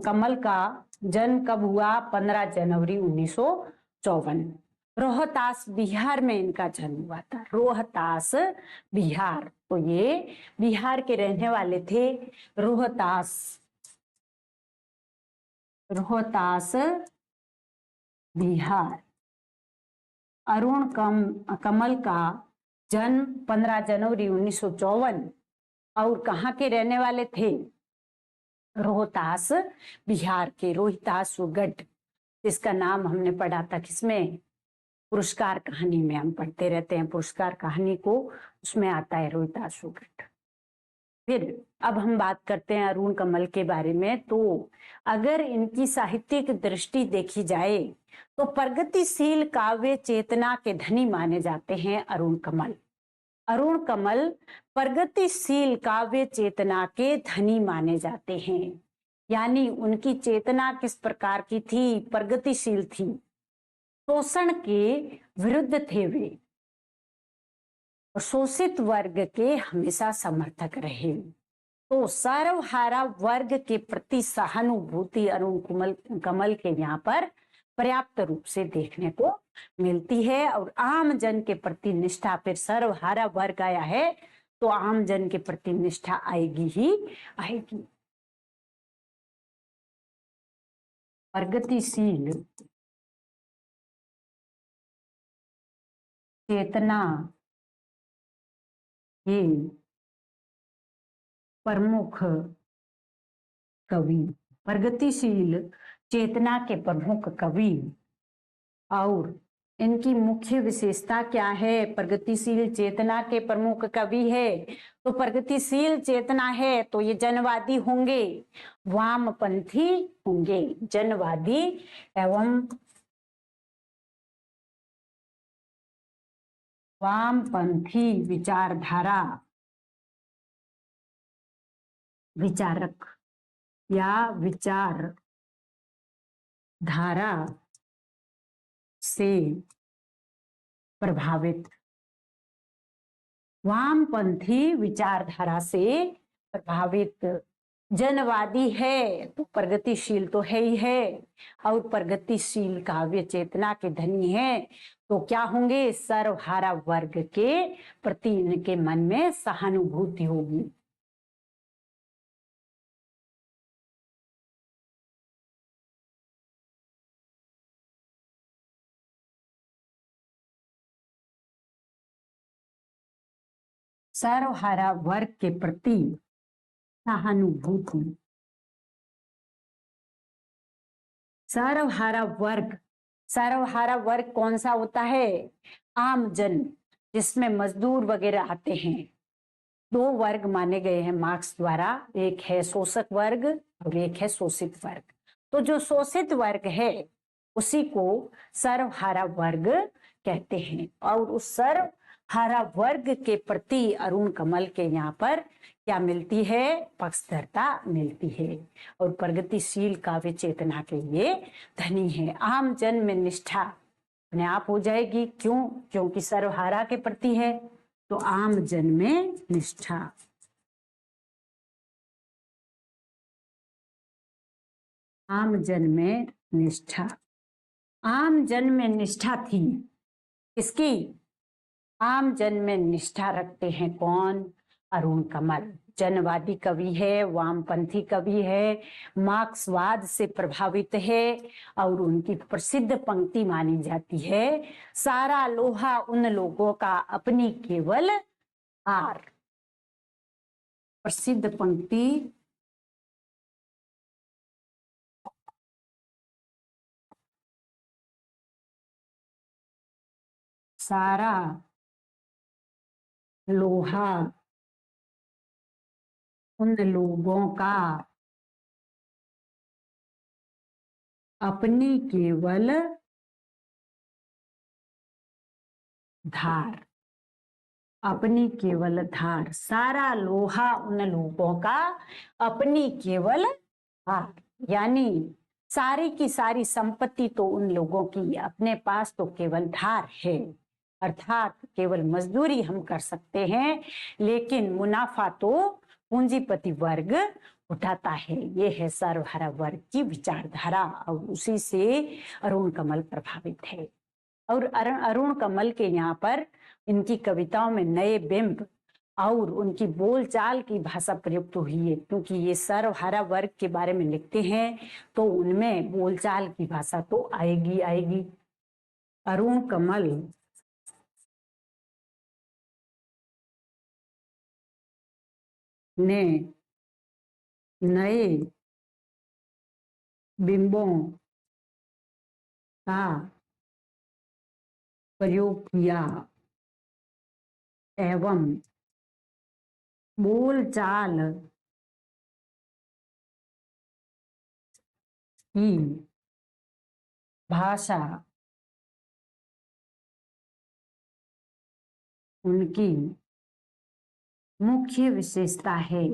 कमल का जन्म कब हुआ? 15 जनवरी 1954। रोहतास बिहार में इनका जन्म हुआ था। रोहतास बिहार, तो ये बिहार के रहने वाले थे। रोहतास, रोहतास बिहार। अरुण कमल का जन्म 15 जनवरी 1954, और कहाँ के रहने वाले थे? रोहतास बिहार के, रोहितासुगढ़, इसका नाम हमने पढ़ा था किसमें? पुरस्कार कहानी में हम पढ़ते रहते हैं पुरस्कार कहानी को, उसमें आता है रोहितासुगढ़। फिर अब हम बात करते हैं अरुण कमल के बारे में। तो अगर इनकी साहित्यिक दृष्टि देखी जाए तो प्रगतिशील काव्य चेतना के धनी माने जाते हैं अरुण कमल। अरुण कमल प्रगतिशील काव्य चेतना के धनी माने जाते हैं, यानी उनकी चेतना किस प्रकार की थी? प्रगतिशील थी। शोषण के विरुद्ध थे वे, और शोषित वर्ग के हमेशा समर्थक रहे। तो सर्वहारा वर्ग के प्रति सहानुभूति अरुण कमल के यहाँ पर पर्याप्त रूप से देखने को मिलती है। और आम जन के प्रति निष्ठा, फिर सर्वहारा वर्ग आया है तो आम जन के प्रति निष्ठा आएगी ही आएगी। प्रगतिशील चेतना के प्रमुख कवि, प्रगतिशील चेतना के प्रमुख कवि। और इनकी मुख्य विशेषता क्या है? प्रगतिशील चेतना के प्रमुख कवि है तो प्रगतिशील चेतना है तो ये जनवादी होंगे, वामपंथी होंगे, जनवादी एवं वामपंथी विचारधारा विचारक या विचार धारा से प्रभावित, वामपंथी विचारधारा से प्रभावित। जनवादी है तो प्रगतिशील तो है ही है, और प्रगतिशील काव्य चेतना के धनी है तो क्या होंगे? सर्वहारा वर्ग के प्रति इनके मन में सहानुभूति होगी। सर्वहारा वर्ग के प्रति सहानुभूति। सर्वहारा वर्ग, सर्वहारा वर्ग कौन सा होता है? आम जन, जिसमें मजदूर वगैरह आते हैं। दो वर्ग माने गए हैं मार्क्स द्वारा, एक है शोषक वर्ग और एक है शोषित वर्ग। तो जो शोषित वर्ग है उसी को सर्वहारा वर्ग कहते हैं, और उस सर्वहारा वर्ग के प्रति अरुण कमल के यहाँ पर क्या मिलती है? पक्षधरता मिलती है, और प्रगतिशील काव्य चेतना के लिए धनी है। आम जन में निष्ठा अपने आप हो जाएगी, क्यों? क्योंकि सर्वहारा के प्रति है, तो आम जन में निष्ठा। आम जन में निष्ठा, आम जन में निष्ठा थी किसकी? आम जन में निष्ठा रखते हैं कौन? अरुण कमल। जनवादी कवि है, वामपंथी कवि है, मार्क्सवाद से प्रभावित है, और उनकी प्रसिद्ध पंक्ति मानी जाती है, सारा लोहा उन लोगों का अपनी केवल हार। प्रसिद्ध पंक्ति सारा लोहा उन लोगों का अपनी केवल धार, अपनी केवल धार, सारा लोहा उन लोगों का अपनी केवल धार, यानी सारी की सारी संपत्ति तो उन लोगों की अपने पास तो केवल धार है, अर्थात केवल मजदूरी हम कर सकते हैं, लेकिन मुनाफा तो पूंजीपति वर्ग उठाता है। ये है सर्वहारा वर्ग की विचारधारा और उसी से अरुण कमल प्रभावित है। और अरुण कमल के यहाँ पर इनकी कविताओं में नए बिंब और उनकी बोलचाल की भाषा प्रयुक्त हुई है, क्योंकि ये सर्वहारा वर्ग के बारे में लिखते हैं तो उनमें बोलचाल की भाषा तो आएगी आएगी। अरुण कमल ने नए बिंबों का प्रयोग किया एवं बोलचाल की भाषा उनकी मुख्य विशेषता है,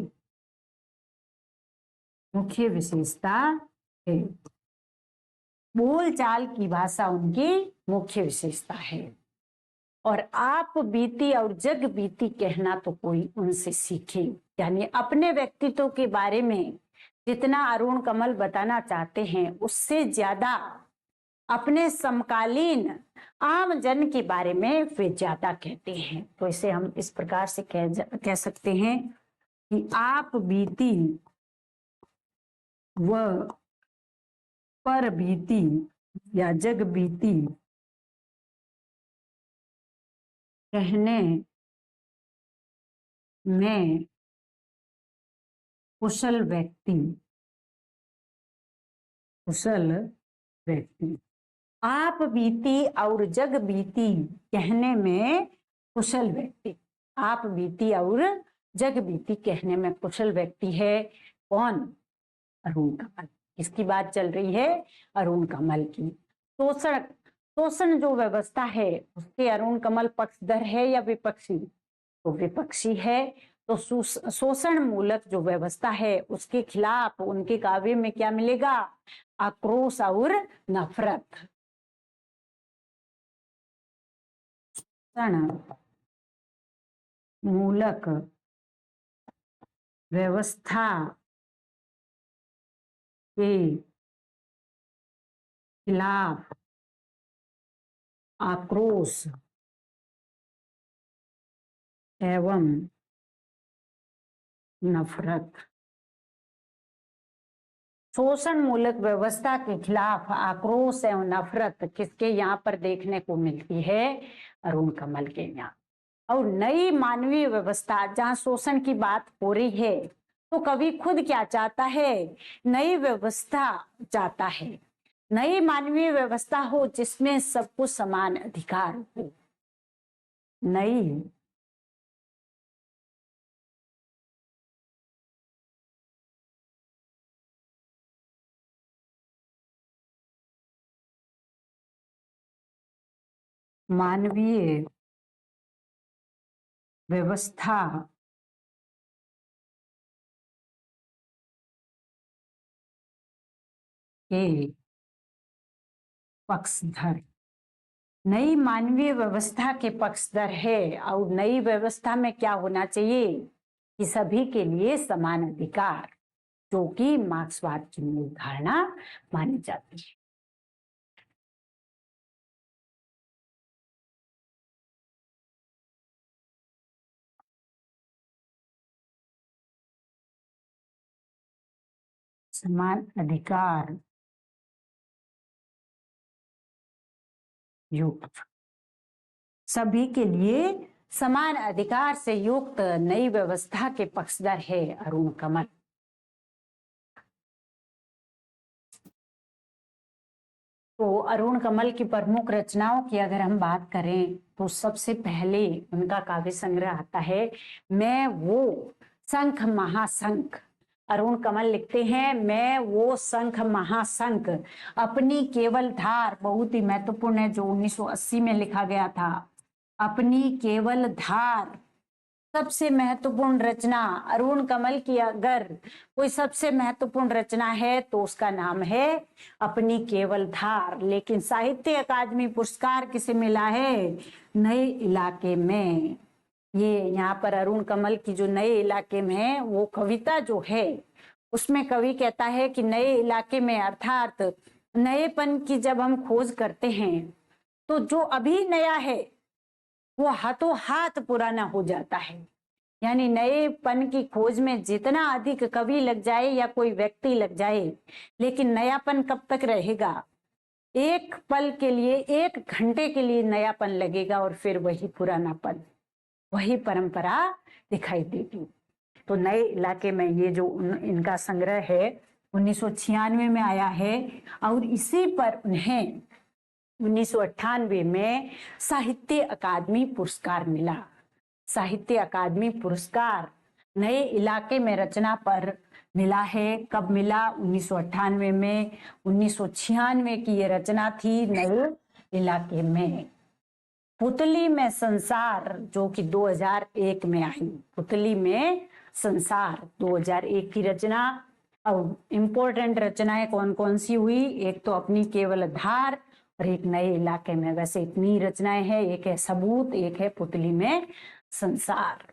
मुख्य विशेषता है। बोलचाल की भाषा उनकी मुख्य विशेषता है। और आप बीती और जग बीती कहना तो कोई उनसे सीखे, यानी अपने व्यक्तित्व के बारे में जितना अरुण कमल बताना चाहते हैं उससे ज्यादा अपने समकालीन आम जन के बारे में वे ज्यादा कहते हैं। तो इसे हम इस प्रकार से कह सकते हैं कि आप बीती व पर बीती या जग बीती कहने में कुशल व्यक्ति, कुशल व्यक्ति, आप बीती और जग बीती कहने में कुशल व्यक्ति, आप बीती और जग बीती कहने में कुशल व्यक्ति है कौन? अरुण कमल। इसकी बात चल रही है अरुण कमल की। शोषण जो व्यवस्था है उसके अरुण कमल पक्षधर है या विपक्षी? तो विपक्षी है। तो शोषण मूलक जो व्यवस्था है उसके खिलाफ उनके काव्य में क्या मिलेगा? आक्रोश और नफरत। शोषण मूलक व्यवस्था के खिलाफ आक्रोश एवं नफरत। शोषण मूलक व्यवस्था के खिलाफ आक्रोश एवं नफरत किसके यहाँ पर देखने को मिलती है? अरुण कमल के यहाँ। और नई मानवीय व्यवस्था, जहाँ शोषण की बात हो रही है तो कवि खुद क्या चाहता है? नई व्यवस्था चाहता है, नई मानवीय व्यवस्था हो जिसमें सबको समान अधिकार हो। नई मानवीय व्यवस्था के पक्षधर, नई मानवीय व्यवस्था के पक्षधर है। और नई व्यवस्था में क्या होना चाहिए? कि सभी के लिए समान अधिकार, जो कि मार्क्सवाद की मूल धारणा मानी जाती है। समान अधिकार युक्त, सभी के लिए समान अधिकार से युक्त नई व्यवस्था के पक्षधर है अरुण कमल। तो अरुण कमल की प्रमुख रचनाओं की अगर हम बात करें तो सबसे पहले उनका काव्य संग्रह आता है मैं वो शंख महाशंख। अरुण कमल लिखते हैं, मैं वो शंख महाशंख अपनी केवल धार, बहुत ही महत्वपूर्ण है जो 1980 में लिखा गया था, अपनी केवल धार। सबसे महत्वपूर्ण रचना अरुण कमल की अगर कोई सबसे महत्वपूर्ण रचना है तो उसका नाम है अपनी केवल धार। लेकिन साहित्य अकादमी पुरस्कार किसे मिला है? नए इलाके में। ये यहाँ पर अरुण कमल की जो नए इलाके में है वो कविता जो है उसमें कवि कहता है कि नए इलाके में, अर्थात नएपन की जब हम खोज करते हैं तो जो अभी नया है वो हाथों हाथ पुराना हो जाता है। यानी नएपन की खोज में जितना अधिक कवि लग जाए या कोई व्यक्ति लग जाए, लेकिन नयापन कब तक रहेगा? एक पल के लिए, एक घंटे के लिए नयापन लगेगा और फिर वही पुरानापन, वही परंपरा दिखाई देगी। तो नए इलाके में ये जो इनका संग्रह है 1996 में आया है और इसी पर उन्हें 1998 में साहित्य अकादमी पुरस्कार मिला। साहित्य अकादमी पुरस्कार नए इलाके में रचना पर मिला है। कब मिला? 1998 में। 1996 की ये रचना थी नए इलाके में। पुतली में संसार जो कि 2001 में आई, पुतली में संसार 2001 की रचना। और इम्पोर्टेंट रचनाएं कौन कौन सी हुई? एक तो अपनी केवल धार और एक नए इलाके में। वैसे इतनी रचनाएं हैं, एक है सबूत, एक है पुतली में संसार।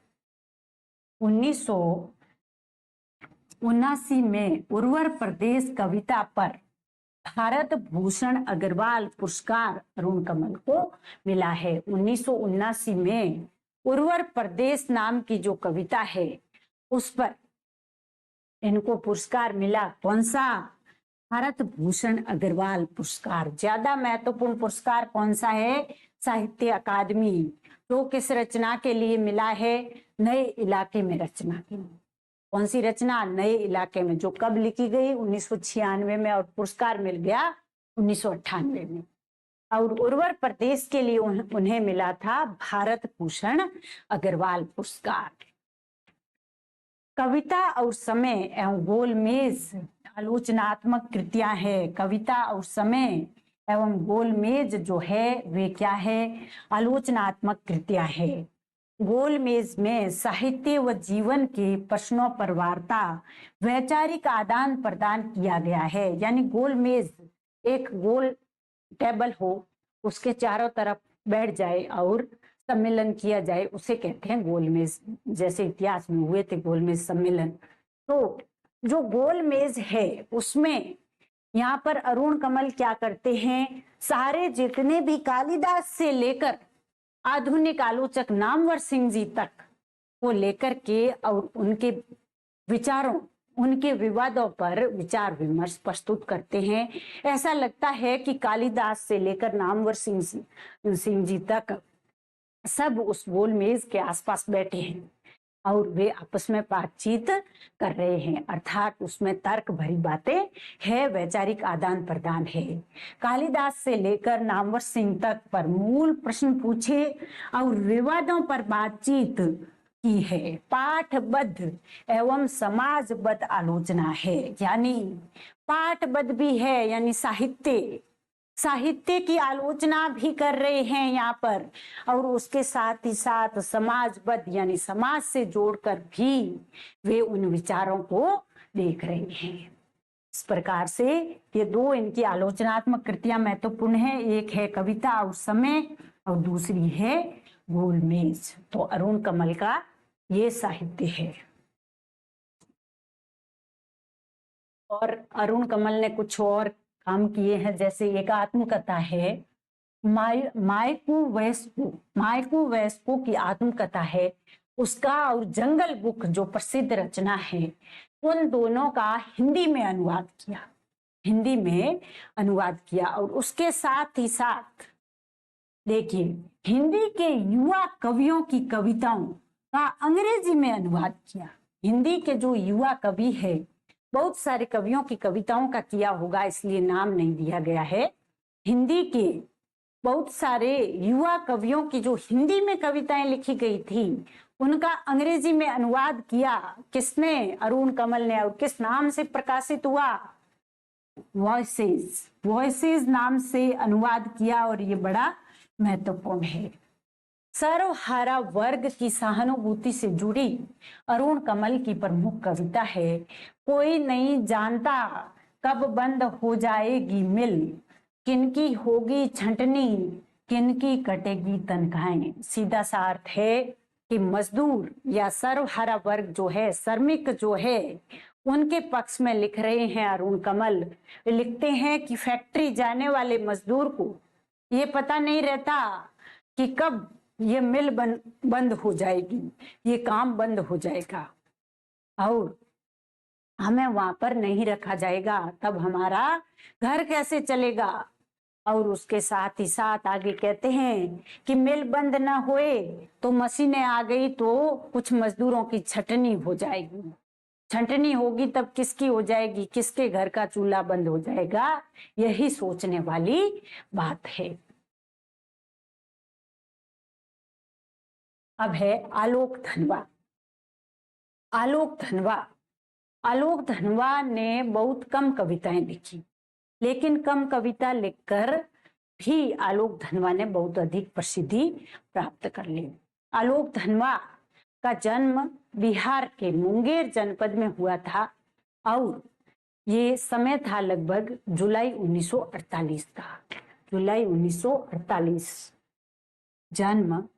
1979 में उर्वर प्रदेश कविता पर भारत भूषण अग्रवाल पुरस्कार अरुण कमल को मिला है। 1979 में उर्वर प्रदेश नाम की जो कविता है उस पर इनको पुरस्कार मिला। कौन सा? भारत भूषण अग्रवाल पुरस्कार। ज्यादा महत्वपूर्ण पुरस्कार कौन सा है? साहित्य अकादमी। तो किस रचना के लिए मिला है? नए इलाके में रचना के लिए। कौन सी रचना? नए इलाके में, जो कब लिखी गई? 1996 में, और पुरस्कार मिल गया 1998 में। और उर्वर प्रदेश के लिए उन्हें मिला था भारत भूषण अग्रवाल पुरस्कार। कविता और समय एवं गोलमेज आलोचनात्मक कृतियां हैं। कविता और समय एवं गोलमेज जो है वे क्या है? आलोचनात्मक कृतियां हैं। गोलमेज में साहित्य व जीवन के प्रश्नों पर वार्ता, वैचारिक आदान प्रदान किया गया है। यानी गोलमेज एक गोल टेबल हो, उसके चारों तरफ बैठ जाए और सम्मेलन किया जाए, उसे कहते हैं गोलमेज। जैसे इतिहास में हुए थे गोलमेज सम्मेलन। तो जो गोलमेज है उसमें यहाँ पर अरुण कमल क्या करते हैं? सारे जितने भी कालिदास से लेकर आधुनिक आलोचक नामवर सिंह जी तक को लेकर के और उनके विचारों, उनके विवादों पर विचार विमर्श प्रस्तुत करते हैं। ऐसा लगता है कि कालिदास से लेकर नामवर सिंह जी तक सब उस गोलमेज के आसपास बैठे हैं और वे आपस में बातचीत कर रहे हैं, अर्थात उसमें तर्क भरी बातें है, वैचारिक आदान प्रदान है। कालिदास से लेकर नामवर सिंह तक पर मूल प्रश्न पूछे और विवादों पर बातचीत की है। पाठबद्ध एवं समाजबद्ध आलोचना है। यानी पाठबद्ध भी है, यानी साहित्य की आलोचना भी कर रहे हैं यहाँ पर, और उसके साथ ही साथ समाजबद्ध यानी समाज से जोड़कर भी वे उन विचारों को देख रहे हैं। इस प्रकार से ये दो इनकी आलोचनात्मक कृतियां महत्वपूर्ण है। एक है कविता और समय और दूसरी है गोलमेज। तो अरुण कमल का ये साहित्य है। और अरुण कमल ने कुछ और काम किए हैं, जैसे एक आत्मकथा है मायकू वेस्पो की आत्मकथा है उसका, और जंगल बुक जो प्रसिद्ध रचना है, उन दोनों का हिंदी में अनुवाद किया। और उसके साथ ही साथ देखिए हिंदी के युवा कवियों की कविताओं का अंग्रेजी में अनुवाद किया। हिंदी के जो युवा कवि है, बहुत सारे कवियों की कविताओं का किया होगा इसलिए नाम नहीं दिया गया है। हिंदी के बहुत सारे युवा कवियों की जो हिंदी में कविताएं लिखी गई थी उनका अंग्रेजी में अनुवाद किया किसने? अरुण कमल ने। और किस नाम से प्रकाशित हुआ? वॉइसेस, वॉइसेस नाम से अनुवाद किया। और ये बड़ा महत्वपूर्ण है। सर्वहारा वर्ग की सहानुभूति से जुड़ी अरुण कमल की प्रमुख कविता है कोई नहीं जानता कब बंद हो जाएगी मिल, किनकी होगी छंटनी, किनकी कटेगी तनख्वाहें। सीधा सा अर्थ है कि मजदूर या सर्वहारा वर्ग जो है, श्रमिक जो है, उनके पक्ष में लिख रहे हैं अरुण कमल। लिखते हैं कि फैक्ट्री जाने वाले मजदूर को ये पता नहीं रहता कि कब ये मिल बंद हो जाएगी, ये काम बंद हो जाएगा और हमें वहां पर नहीं रखा जाएगा, तब हमारा घर कैसे चलेगा। और उसके साथ ही साथ आगे कहते हैं कि मिल बंद ना होए तो मशीनें आ गई तो कुछ मजदूरों की छटनी हो जाएगी। छटनी होगी तब किसकी हो जाएगी? किसके घर का चूल्हा बंद हो जाएगा? यही सोचने वाली बात है। अब है आलोक धनवा। आलोक धनवा, आलोक धनवा ने बहुत कम कविताएं लिखी, लेकिन कम कविता लिखकर भी आलोक धनवा ने बहुत अधिक प्रसिद्धि प्राप्त कर ली। आलोक धनवा का जन्म बिहार के मुंगेर जनपद में हुआ था और ये समय था लगभग जुलाई 1948 का। जुलाई 1948 जन्म।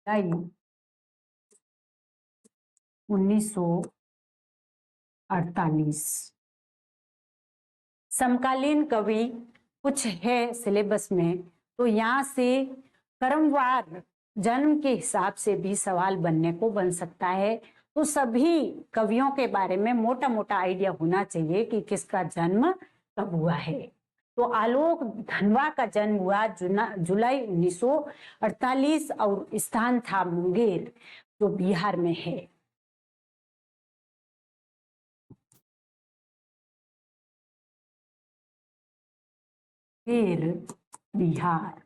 जुलाई 1948। समकालीन कवि कुछ है सिलेबस में, तो यहाँ से क्रमवार जन्म के हिसाब से भी सवाल बनने को बन सकता है। तो सभी कवियों के बारे में मोटा मोटा आइडिया होना चाहिए कि किसका जन्म कब हुआ है। तो आलोक धनवा का जन्म हुआ जुलाई 1948 और स्थान था मुंगेर जो बिहार में है। फिर बिहार,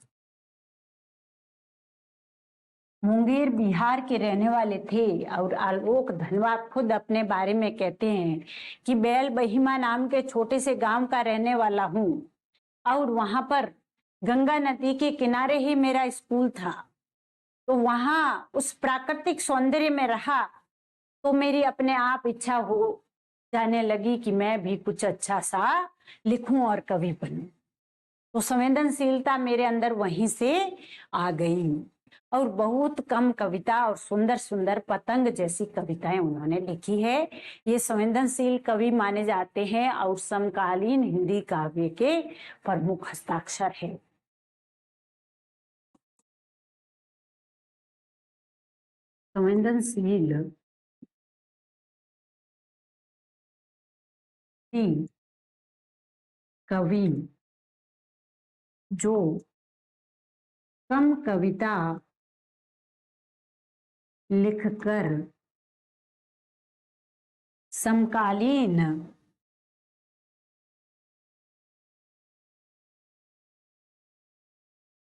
मुंगेर बिहार के रहने वाले थे। और आलोक धनवा खुद अपने बारे में कहते हैं कि बैल बहिमा नाम के छोटे से गांव का रहने वाला हूं और वहां पर गंगा नदी के किनारे ही मेरा स्कूल था। तो वहां उस प्राकृतिक सौंदर्य में रहा तो मेरी अपने आप इच्छा हो जाने लगी कि मैं भी कुछ अच्छा सा लिखूं और कवि बनूं। तो संवेदनशीलता मेरे अंदर वहीं से आ गई और बहुत कम कविता और सुंदर सुंदर पतंग जैसी कविताएं उन्होंने लिखी है। ये संवेदनशील कवि माने जाते हैं और समकालीन हिंदी काव्य के प्रमुख हस्ताक्षर है। संवेदनशील कवि जो कम कविता लिखकर समकालीन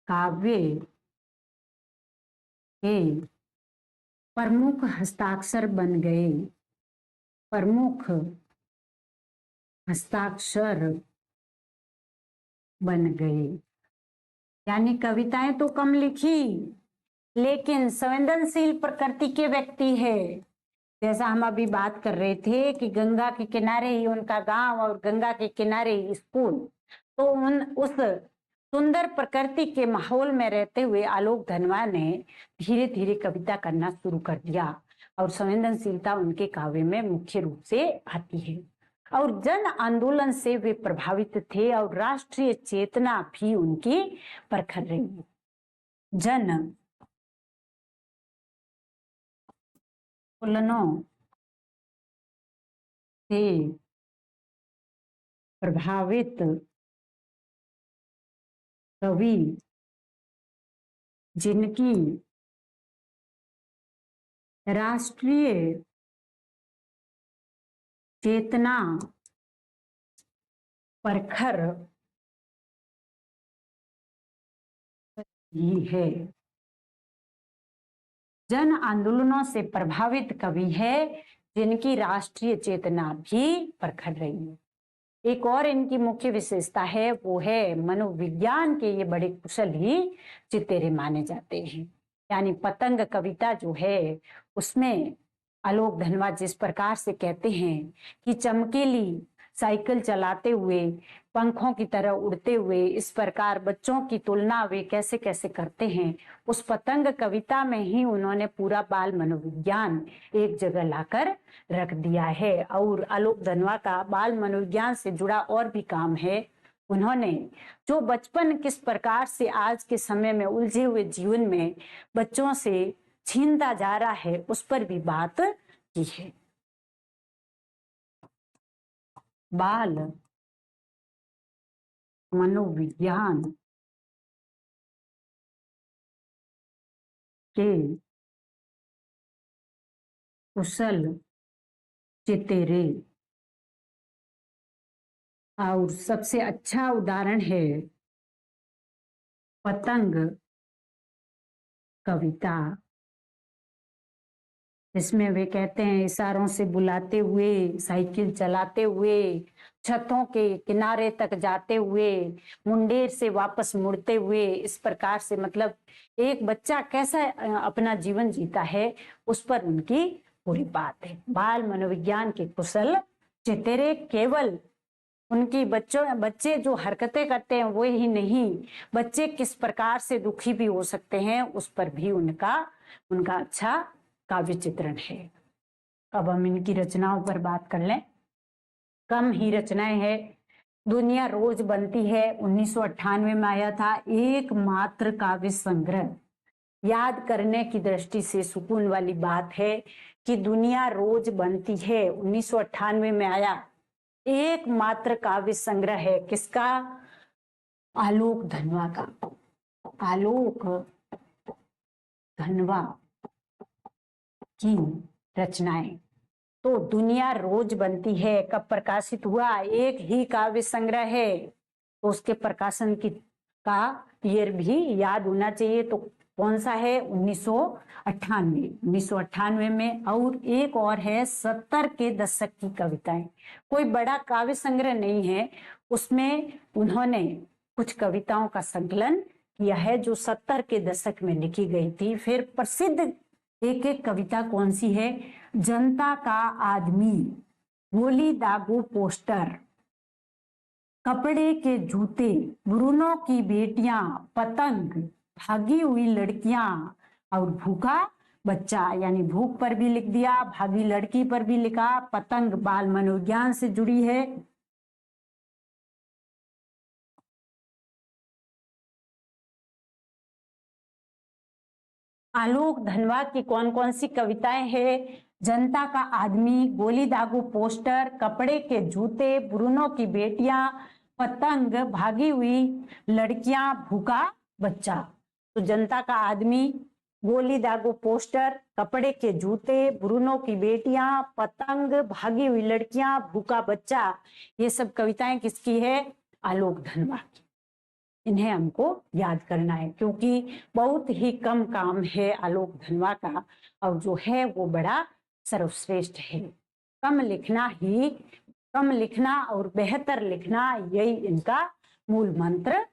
काव्य के प्रमुख हस्ताक्षर बन गए। प्रमुख हस्ताक्षर बन गए यानी कविताएं तो कम लिखी लेकिन संवेदनशील प्रकृति के व्यक्ति है। जैसा हम अभी बात कर रहे थे कि गंगा के किनारे ही उनका गांव और गंगा के किनारे ही स्कूल, तो उस सुंदर प्रकृति के माहौल में रहते हुए आलोक धनवा ने धीरे धीरे कविता करना शुरू कर दिया और संवेदनशीलता उनके काव्य में मुख्य रूप से आती है। और जन आंदोलन से वे प्रभावित थे और राष्ट्रीय चेतना भी उनकी प्रखर रही। जन आंदोलनों से प्रभावित कवि जिनकी राष्ट्रीय चेतना प्रखर ही है। जन आंदोलनों से प्रभावित कवि है जिनकी राष्ट्रीय चेतना भी प्रखर रही है। एक और इनकी मुख्य विशेषता है वो है मनोविज्ञान के ये बड़े कुशल ही चितेरे माने जाते हैं। यानी पतंग कविता जो है उसमें आलोक धनवा जिस प्रकार से कहते हैं कि चमकीली साइकिल चलाते हुए पंखों की तरह उड़ते हुए इस प्रकार बच्चों की तुलना वे कैसे कैसे करते हैं, उस पतंग कविता में ही उन्होंने पूरा बाल मनोविज्ञान एक जगह लाकर रख दिया है। और आलोक धनवा का बाल मनोविज्ञान से जुड़ा और भी काम है। उन्होंने जो बचपन किस प्रकार से आज के समय में उलझे हुए जीवन में बच्चों से छीनता जा रहा है उस पर भी बात की है। बाल मनोविज्ञान के कुशल चितेरे और सबसे अच्छा उदाहरण है पतंग कविता, इसमें वे कहते हैं इशारों से बुलाते हुए, साइकिल चलाते हुए, छतों के किनारे तक जाते हुए, मुंडेर से वापस मुड़ते हुए, इस प्रकार से मतलब एक बच्चा कैसा अपना जीवन जीता है उस पर उनकी पूरी बात है। बाल मनोविज्ञान के कुशल चितेरे केवल उनकी बच्चे जो हरकतें करते हैं वो ही नहीं, बच्चे किस प्रकार से दुखी भी हो सकते हैं उस पर भी उनका अच्छा काव्य चित्रण है। अब हम इनकी रचनाओं पर बात कर लें। कम ही रचनाएं हैं, दुनिया रोज बनती है 1998 में आया था एकमात्र काव्य संग्रह। याद करने की दृष्टि से सुकून वाली बात है कि दुनिया रोज बनती है 1998 में आया एकमात्र काव्य संग्रह है किसका? आलोक धनवा का। आलोक धनवा की रचनाएं। तो दुनिया रोज बनती है कब प्रकाशित हुआ? एक ही काव्य संग्रह है, तो उसके प्रकाशन की का ईयर भी याद होना चाहिए। तो कौन सा है? 1998 में। और एक और है 70 के दशक की कविताएं। कोई बड़ा काव्य संग्रह नहीं है, उसमें उन्होंने कुछ कविताओं का संकलन किया है जो 70 के दशक में लिखी गई थी। फिर प्रसिद्ध एक एक कविता कौन सी है? जनता का आदमी, गोली दागो पोस्टर, कपड़े के जूते, ब्रूनो की बेटियां, पतंग, भागी हुई लड़कियां और भूखा बच्चा। यानी भूख पर भी लिख दिया, भागी लड़की पर भी लिखा। पतंग बाल मनोविज्ञान से जुड़ी है। आलोक धनवा की कौन कौन सी कविताएं हैं? जनता का आदमी, गोली दागू पोस्टर, कपड़े के जूते, ब्रूनो की बेटियां, पतंग, भागी हुई लड़कियां, भूखा बच्चा। तो जनता का आदमी, गोली दागू पोस्टर, कपड़े के जूते, ब्रूनो की बेटियां, पतंग, भागी हुई लड़कियां, भूखा बच्चा, ये सब कविताएं किसकी है? आलोक धनवा की। इन्हें हमको याद करना है क्योंकि बहुत ही कम काम है आलोक धनवा का, और जो है वो बड़ा सर्वश्रेष्ठ है। कम लिखना और बेहतर लिखना, यही इनका मूल मंत्र